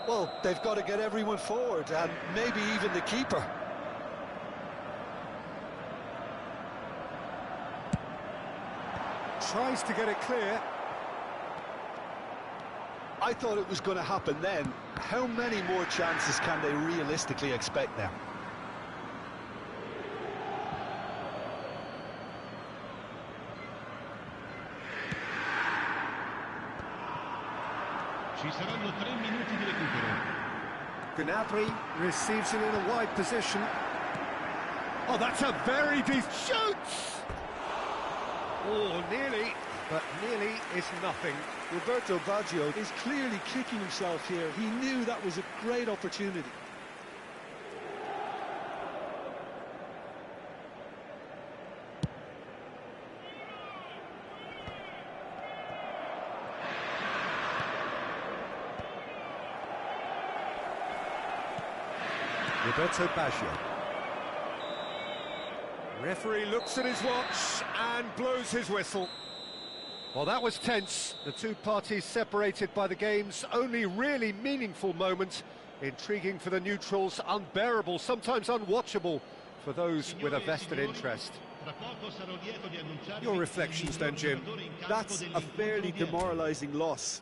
Well, they've got to get everyone forward, and maybe even the keeper. Tries to get it clear. I thought it was going to happen then. How many more chances can they realistically expect now? Ci saranno 3 minuti di recupero. Gnabry receives it in a wide position. Oh, that's a very deep shoot! Oh, nearly, but nearly is nothing. Roberto Baggio is clearly kicking himself here. He knew that was a great opportunity. Roberto Baggio. Referee looks at his watch and blows his whistle. Well, that was tense. The two parties separated by the game's only really meaningful moment. Intriguing for the neutrals, unbearable, sometimes unwatchable for those with a vested interest. Your reflections then, Jim. That's a fairly demoralising loss.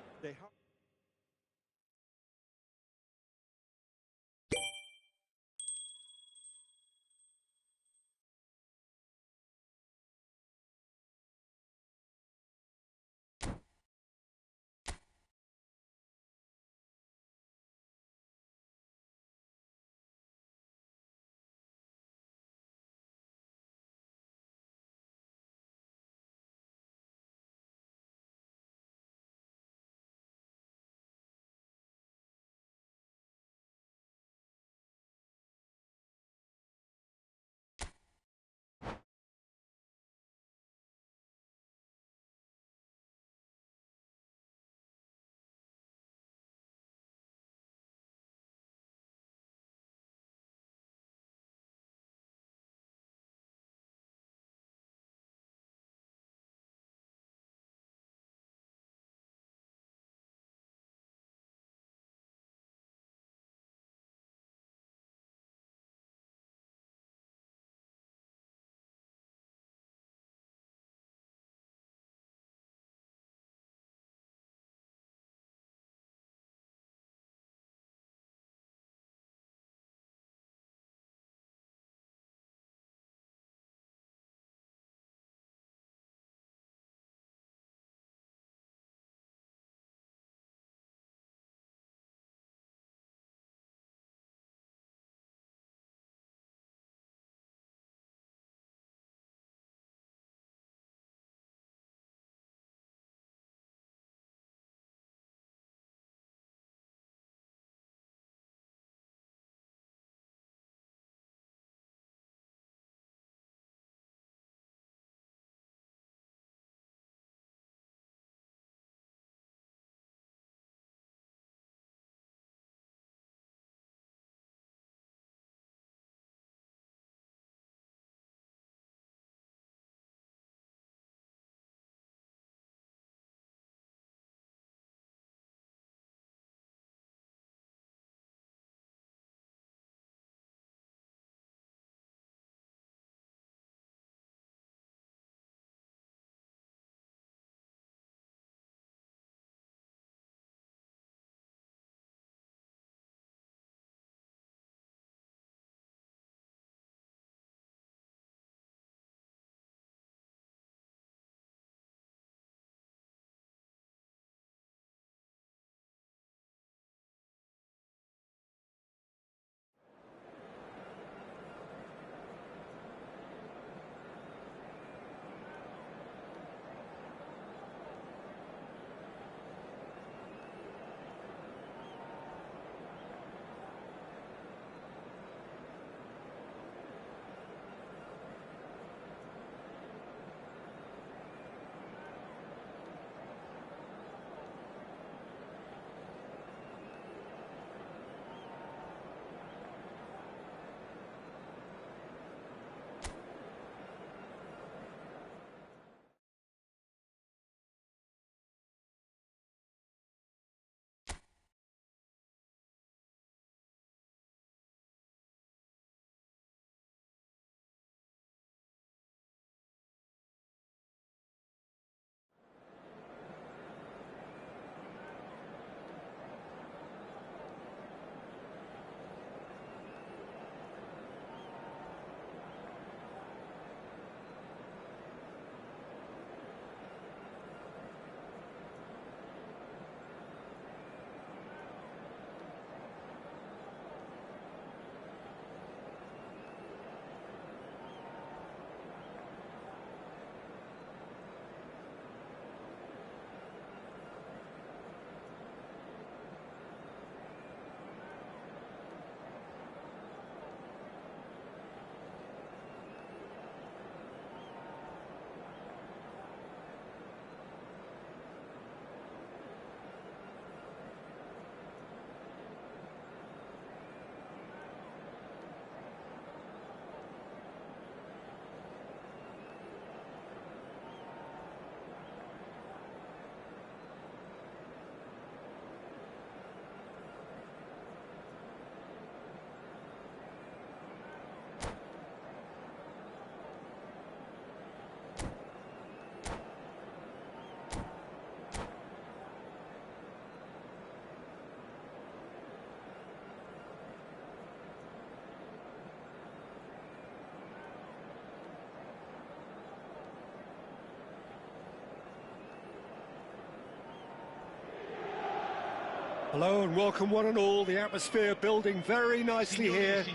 Hello and welcome one and all. The atmosphere building very nicely here.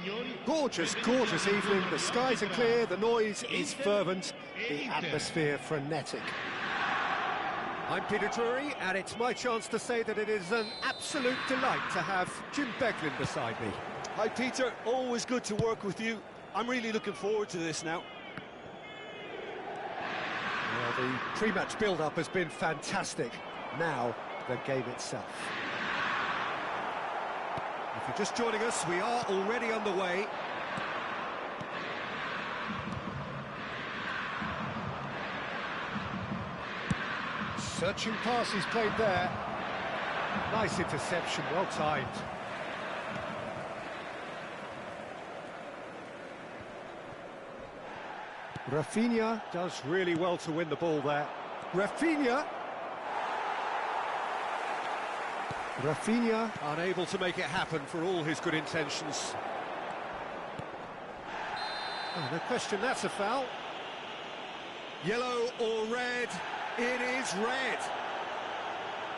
Gorgeous, gorgeous evening. The skies are clear, the noise is fervent, the atmosphere frenetic. I'm Peter Drury, and it's my chance to say that it is an absolute delight to have Jim Beglin beside me. Hi Peter, always good to work with you. I'm really looking forward to this now. Well, the pre-match build-up has been fantastic. Now, the game itself. If you're just joining us, we are already underway. Searching pass is played there. Nice interception, well timed. Rafinha does really well to win the ball there. Rafinha unable to make it happen for all his good intentions. Oh, no question, that's a foul. Yellow or red? It is red.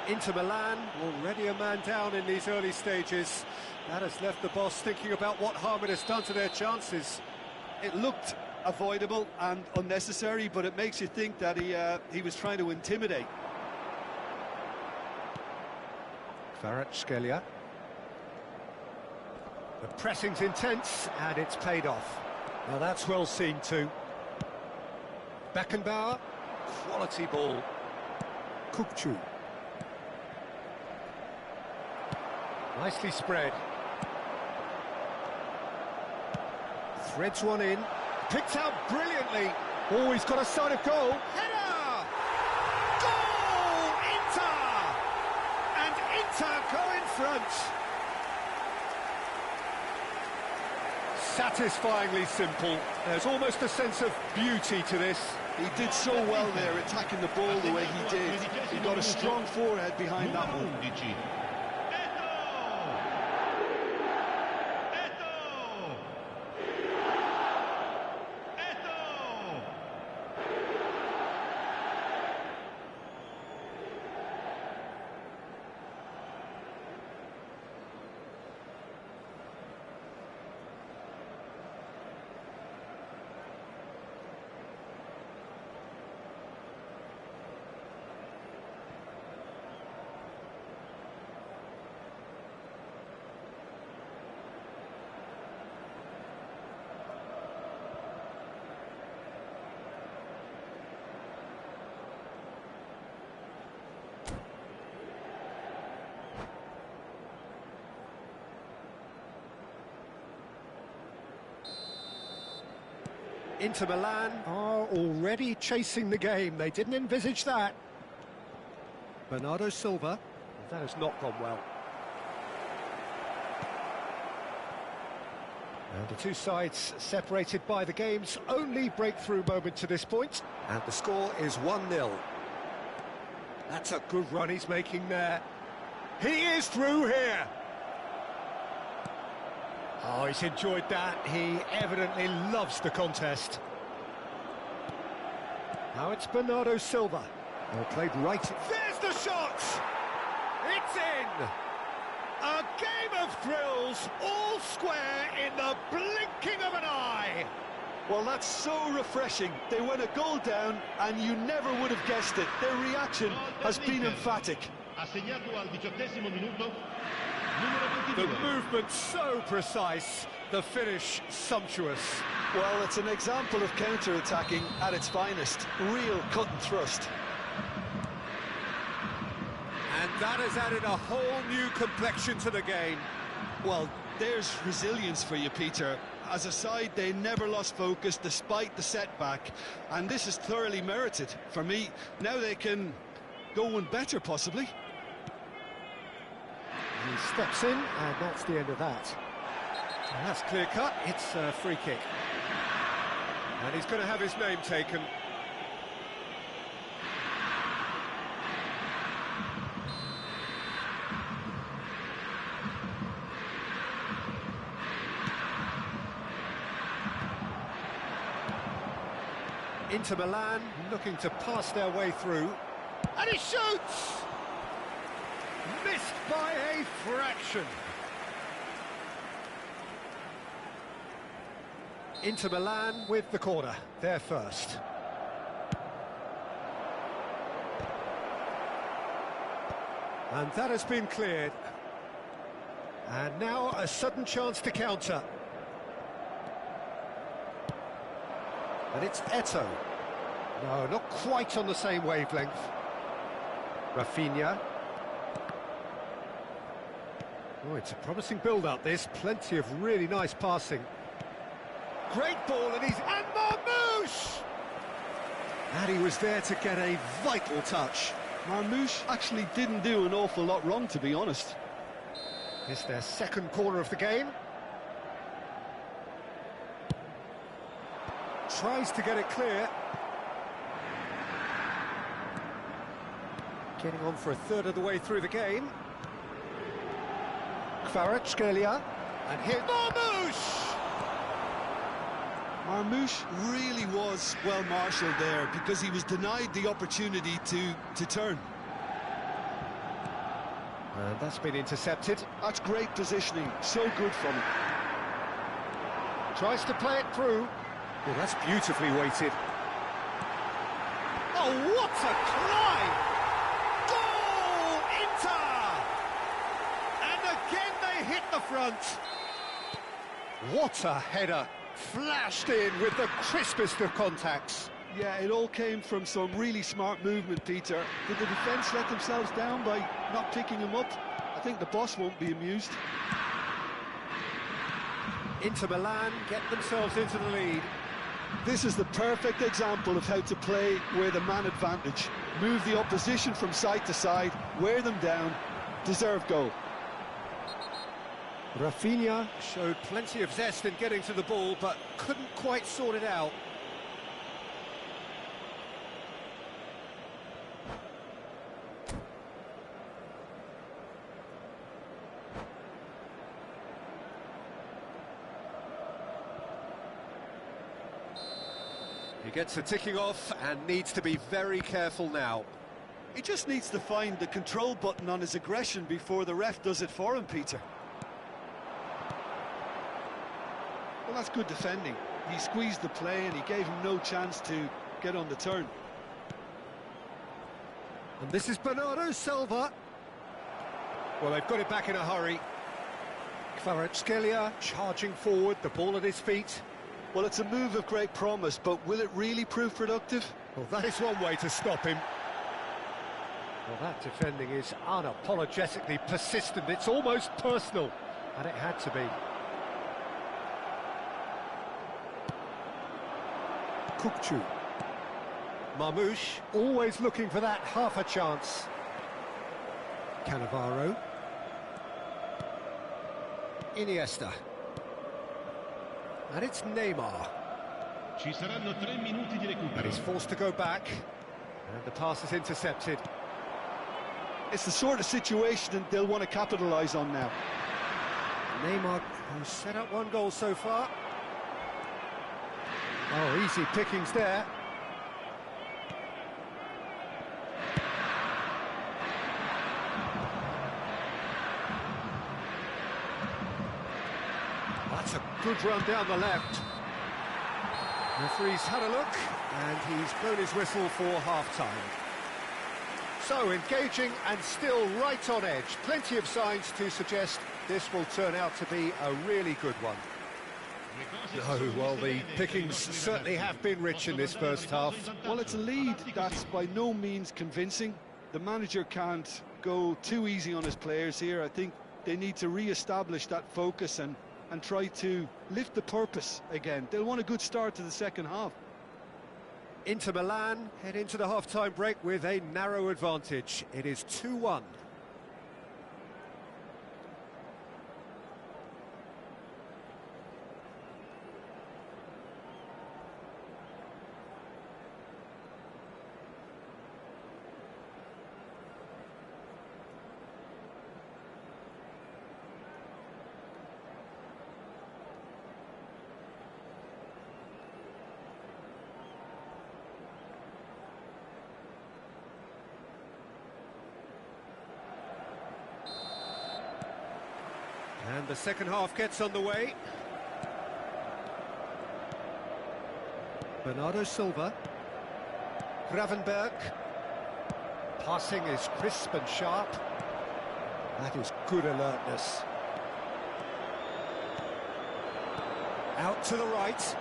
Inter Milan, already a man down in these early stages. That has left the boss thinking about what harm it has done to their chances. It looked avoidable and unnecessary, but it makes you think that he was trying to intimidate. Kvaratskhelia. The pressing's intense, and it's paid off. Now that's well seen too. Beckenbauer, quality ball. Kukçu. Nicely spread. Threads one in. Picked out brilliantly. Oh, he's got a sign of goal. Header! Goal! Inter! And Inter go in front. Satisfyingly simple. There's almost a sense of beauty to this. He did so well there, attacking the ball the way he did. He got a strong forehead behind that one. Inter Milan are already chasing the game. They didn't envisage that. Bernardo Silva, that has not gone well. And the two sides separated by the game's only breakthrough moment to this point. And the score is 1-0. That's a good run he's making there. He is through here. Oh, he's enjoyed that. He evidently loves the contest. Now it's Bernardo Silva. Oh, played right. There's the shot! It's in! A game of thrills, all square in the blinking of an eye. Well, that's so refreshing. They went a goal down, and you never would have guessed it. Their reaction has been emphatic. The movement so precise, the finish sumptuous. Well, it's an example of counter-attacking at its finest. Real cut and thrust. And that has added a whole new complexion to the game. Well, there's resilience for you, Peter. As a side, they never lost focus despite the setback, and this is thoroughly merited. For me, now they can go one better, possibly. He steps in, and that's the end of that. And that's clear-cut, it's a free kick. And he's going to have his name taken. Inter Milan looking to pass their way through. And he shoots! Missed by a fraction. Inter Milan with the corner, they're first. And that has been cleared. And now a sudden chance to counter. And it's Eto. No, not quite on the same wavelength. Rafinha. Oh, it's a promising build-up, this. Plenty of really nice passing. Great ball, and And Marmoush! And he was there to get a vital touch. Marmoush actually didn't do an awful lot wrong, to be honest. It's their second corner of the game. Tries to get it clear. Getting on for a third of the way through the game. Kvaratskhelia. And here's Marmoush! Marmoush really was well marshalled there because he was denied the opportunity to turn. And that's been intercepted. That's great positioning, so good from him. Tries to play it through. Well, that's beautifully weighted. Oh, what a climb! Goal, Inter! And again they hit the front. What a header! Flashed in with the crispest of contacts. Yeah, it all came from some really smart movement, Peter. Did the defence let themselves down by not picking him up? I think the boss won't be amused. Inter Milan get themselves into the lead. This is the perfect example of how to play with a man advantage. Move the opposition from side to side, wear them down, deserve goal. Rafinha showed plenty of zest in getting to the ball, but couldn't quite sort it out. He gets a ticking off and needs to be very careful now. He just needs to find the control button on his aggression before the ref does it for him, Peter. Well, that's good defending. He squeezed the play and he gave him no chance to get on the turn. And this is Bernardo Silva. Well, they've got it back in a hurry. Kvaratskhelia charging forward, the ball at his feet. Well, it's a move of great promise, but will it really prove productive? Well, that is one way to stop him. Well, that defending is unapologetically persistent. It's almost personal, and it had to be. Kukçu. Marmoush, always looking for that half a chance. Cannavaro. Iniesta. And it's Neymar. Ci saranno 3 minuti di recupero. And he's forced to go back. And the pass is intercepted. It's the sort of situation they'll want to capitalise on now. Neymar, who's set up one goal so far. Oh, easy pickings there. That's a good run down the left. Referee's had a look, and he's blown his whistle for half-time. So, engaging and still right on edge. Plenty of signs to suggest this will turn out to be a really good one. Oh, well, the pickings certainly have been rich in this first half. Well, it's a lead that's by no means convincing. The manager can't go too easy on his players here. I think they need to re-establish that focus and try to lift the purpose again. They'll want a good start to the second half. Inter Milan head into the half-time break with a narrow advantage. It is 2-1. And the second half gets underway. Bernardo Silva. Gravenberg. Passing is crisp and sharp. That is good alertness. Out to the right.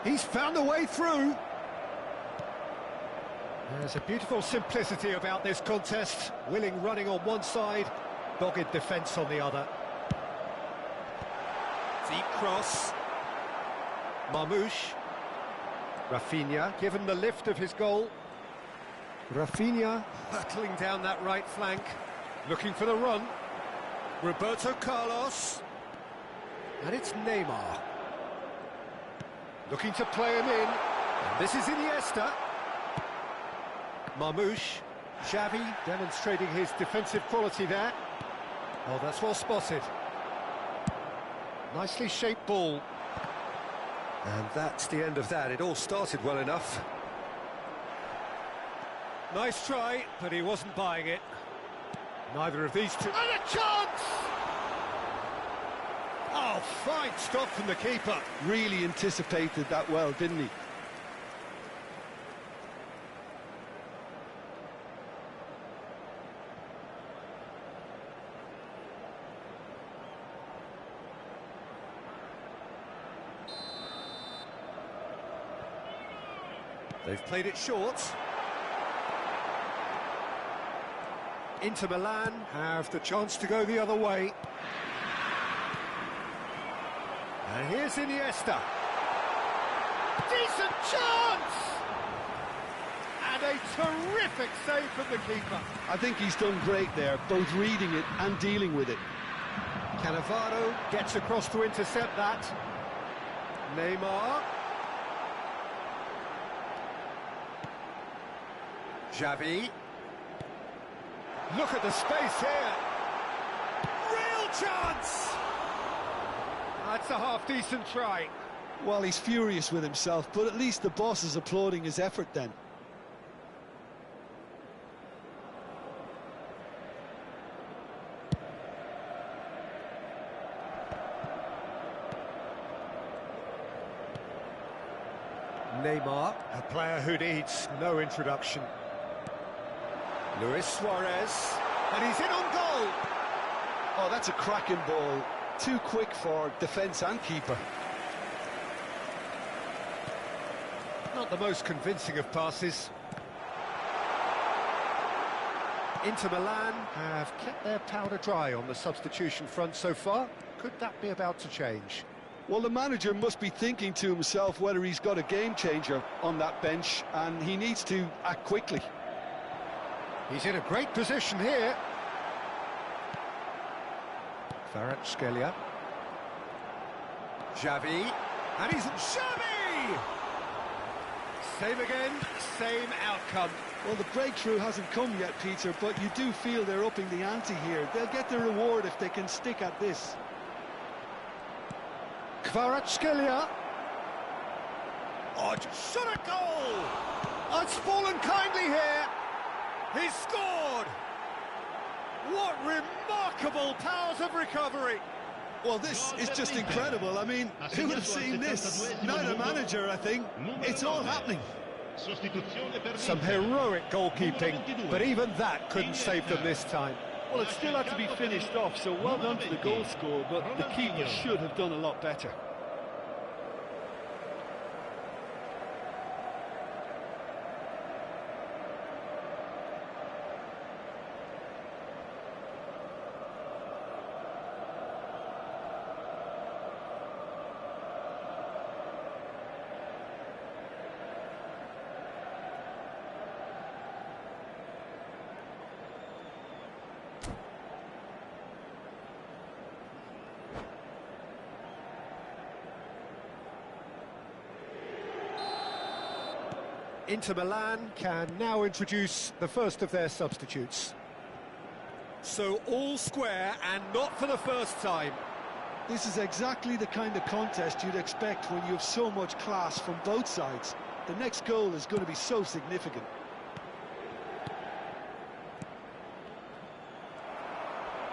He's found a way through. There's a beautiful simplicity about this contest. Willing running on one side, dogged defence on the other. Deep cross. Marmoush. Rafinha, given the lift of his goal. Rafinha hurtling down that right flank, looking for the run. Roberto Carlos. And it's Neymar. Looking to play him in. And this is Iniesta. Marmoush. Xavi demonstrating his defensive quality there. Oh, that's well spotted. Nicely shaped ball. And that's the end of that. It all started well enough. Nice try, but he wasn't buying it. Neither of these two... And a chance! Oh, fine stop from the keeper. Really anticipated that well, didn't he? They've played it short. Inter Milan have the chance to go the other way. And here's Iniesta. Decent chance! And a terrific save from the keeper. I think he's done great there, both reading it and dealing with it. Cannavaro gets across to intercept that. Neymar. Xavi. Look at the space here. Real chance! That's a half-decent try. Well, he's furious with himself, but at least the boss is applauding his effort then. Neymar, a player who needs no introduction. Luis Suarez, and he's in on goal. Oh, that's a cracking ball. Too quick for defence and keeper. Not the most convincing of passes. Inter Milan have kept their powder dry on the substitution front so far. Could that be about to change? Well, the manager must be thinking to himself whether he's got a game changer on that bench, and he needs to act quickly. He's in a great position here. Kvaratskhelia. Xavi. And he's... Xavi! Same again, same outcome. Well, the breakthrough hasn't come yet, Peter, but you do feel they're upping the ante here. They'll get the reward if they can stick at this. Kvaratskhelia. Oh, just shot a goal! Oh, it's fallen kindly here. He's scored! What remarkable powers of recovery! Well, this is just incredible. I mean, who would have seen this? Neither manager, I think. It's all happening. Some heroic goalkeeping, but even that couldn't save them this time. Well, it still had to be finished off, so well done to the goal scorer, but the keeper should have done a lot better. Inter Milan can now introduce the first of their substitutes. So all square and not for the first time. This is exactly the kind of contest you'd expect when you have so much class from both sides. The next goal is going to be so significant.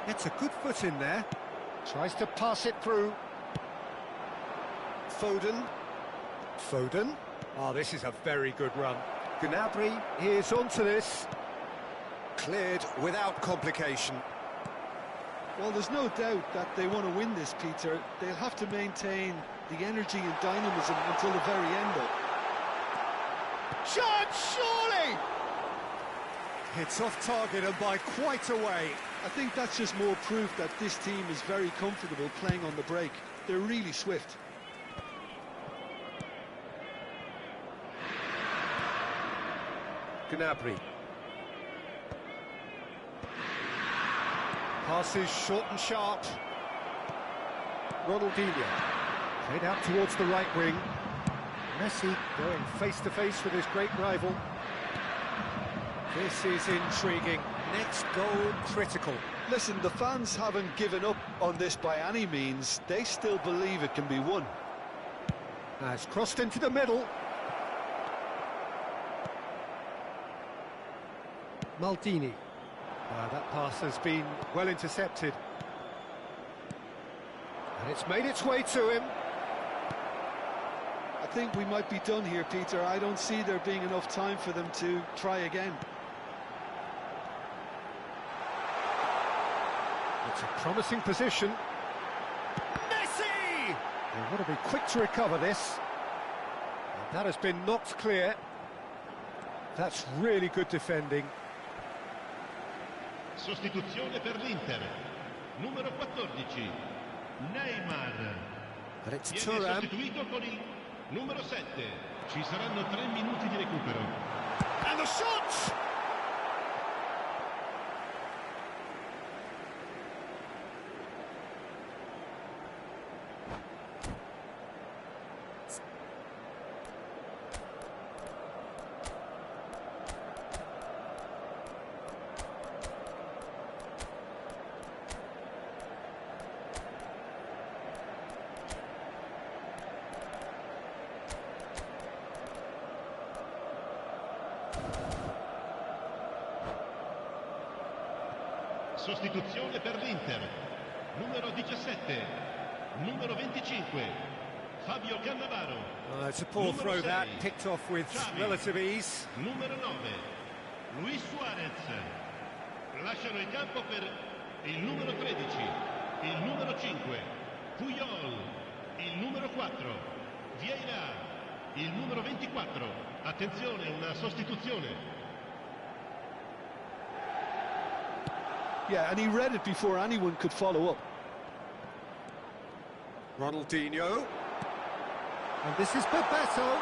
It's a good foot in there. Tries to pass it through. Foden. Foden. Oh, this is a very good run. Gnabry is onto this. Cleared without complication. Well, there's no doubt that they want to win this, Peter. They'll have to maintain the energy and dynamism until the very end, though. Shot, surely! It's off target and by quite a way. I think that's just more proof that this team is very comfortable playing on the break. They're really swift. Gnabry. Passes short and sharp. Ronaldinho. Played out towards the right wing. Messi going face-to-face with his great rival. This is intriguing. Next goal critical. Listen, the fans haven't given up on this by any means. They still believe it can be won. Has crossed into the middle. Maldini. That pass has been well intercepted. And it's made its way to him. I think we might be done here, Peter. I don't see there being enough time for them to try again. It's a promising position. Messi! They want to be quick to recover this. And that has been knocked clear. That's really good defending. Sostituzione per l'Inter. Numero 14, Neymar. But it's Viene Thuram. sostituito con il numero 7. Ci saranno 3 minuti di recupero. And the shot! Sostituzione per l'Inter. Numero 17, numero 25, Fabio Cannavaro. It's a poor throw that, picked off with relative ease. Numero 9, Luis Suarez. Lasciano il campo per il numero 13, il numero 5, Puyol, il numero 4, Vieira, il numero 24. Attenzione, una sostituzione. Yeah, and he read it before anyone could follow up. Ronaldinho. And this is Bebeto.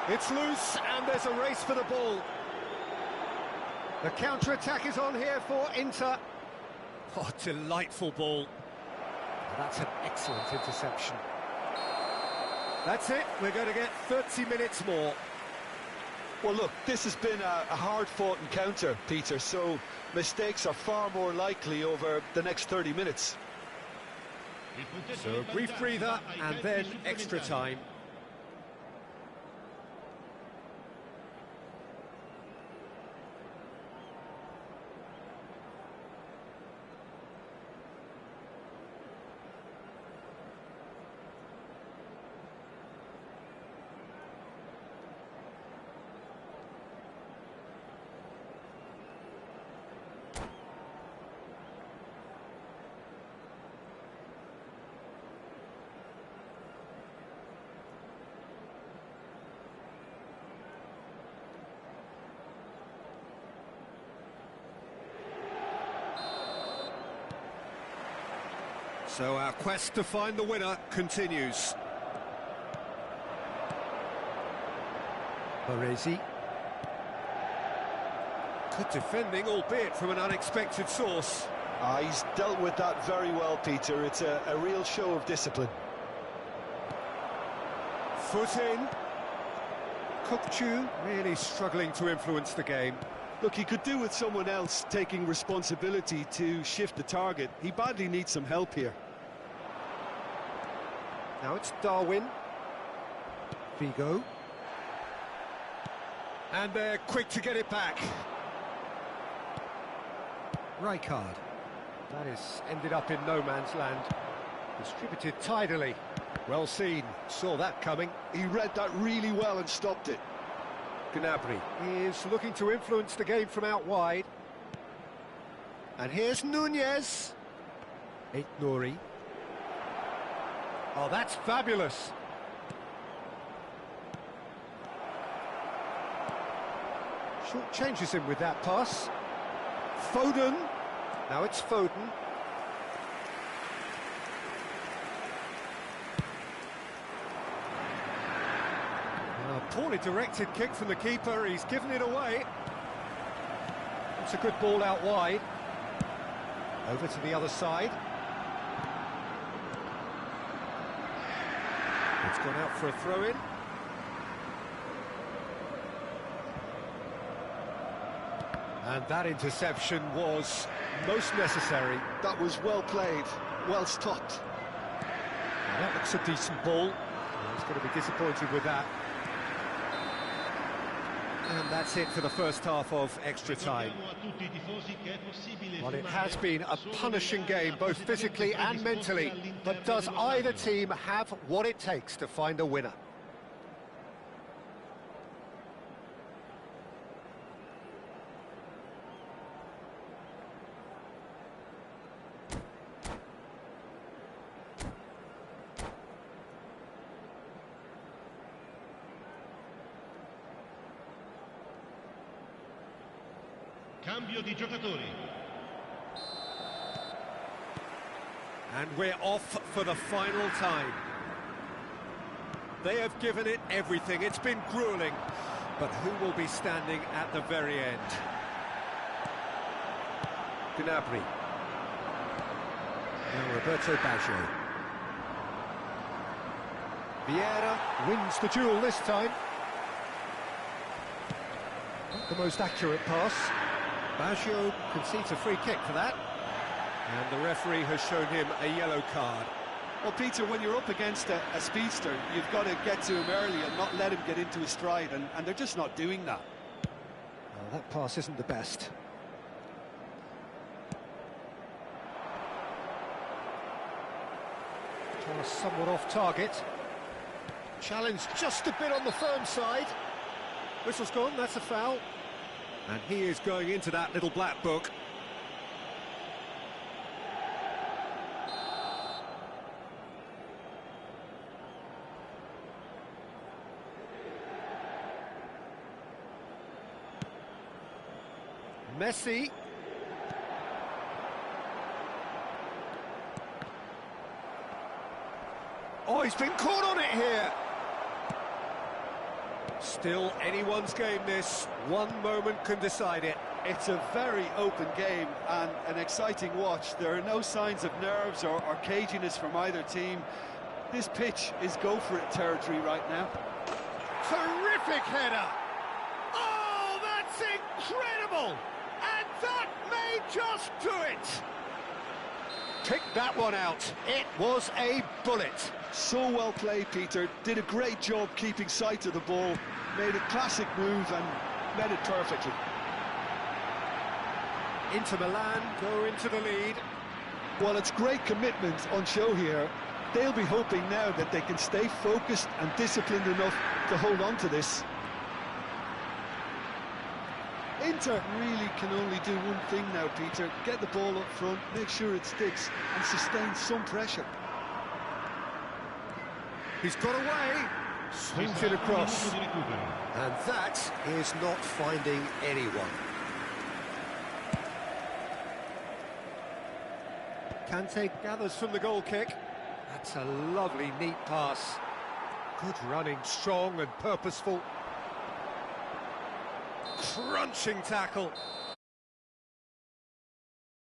It's loose, and there's a race for the ball. The counter-attack is on here for Inter. Oh, delightful ball. That's an excellent interception. That's it, we're going to get 30 minutes more. Well, look, this has been a hard-fought encounter, Peter, so mistakes are far more likely over the next 30 minutes. So a brief breather and then extra time. So our quest to find the winner continues. Baresi. Good defending, albeit from an unexpected source. He's dealt with that very well, Peter. It's a real show of discipline. Foot in. Kukçu really struggling to influence the game. Look, he could do with someone else taking responsibility to shift the target. He badly needs some help here. Now it's Darwin. Figo. And they're quick to get it back. Rijkaard. That is ended up in no man's land. Distributed tidily. Well seen, saw that coming. He read that really well and stopped it. Gnabry is looking to influence the game from out wide. And here's Nunez. Nouri. Oh, that's fabulous. Short changes him with that pass. Foden. Now it's Foden. A poorly directed kick from the keeper. He's given it away. It's a good ball out wide. Over to the other side. It's gone out for a throw-in. And that interception was most necessary. That was well played, well stopped. Now that looks a decent ball. He's going to be disappointed with that. And that's it for the first half of extra time. Well, it has been a punishing game, both physically and mentally. But does either team have what it takes to find a winner? Cambio di giocatori. And we're off for the final time. They have given it everything. It's been grueling. But who will be standing at the very end? Gnabry. Now Roberto Baggio. Vieira wins the duel this time. Not the most accurate pass. Baggio concedes a free kick for that. And the referee has shown him a yellow card. Well, Peter, when you're up against a speedster, you've got to get to him early and not let him get into his stride, and they're just not doing that. Well, that pass isn't the best. Pass somewhat off target. Challenge just a bit on the firm side. Whistle's gone, that's a foul. And he is going into that little black book. Messi. Oh, he's been caught on it here. Still anyone's game this. One moment can decide it. It's a very open game and an exciting watch. There are no signs of nerves or caginess from either team. This pitch is go-for-it territory right now. Terrific header! Oh, that's incredible! And that may just do it! Pick that one out. It was a bullet. So well played, Peter. Did a great job keeping sight of the ball. Made a classic move and met it perfectly. Inter Milan go into the lead. Well, it's great commitment on show here. They'll be hoping now that they can stay focused and disciplined enough to hold on to this. Inter really can only do one thing now, Peter. Get the ball up front, make sure it sticks, and sustain some pressure. He's got away. Swings it across. And that is not finding anyone. Kante gathers from the goal kick. That's a lovely, neat pass. Good running, strong and purposeful. Crunching tackle.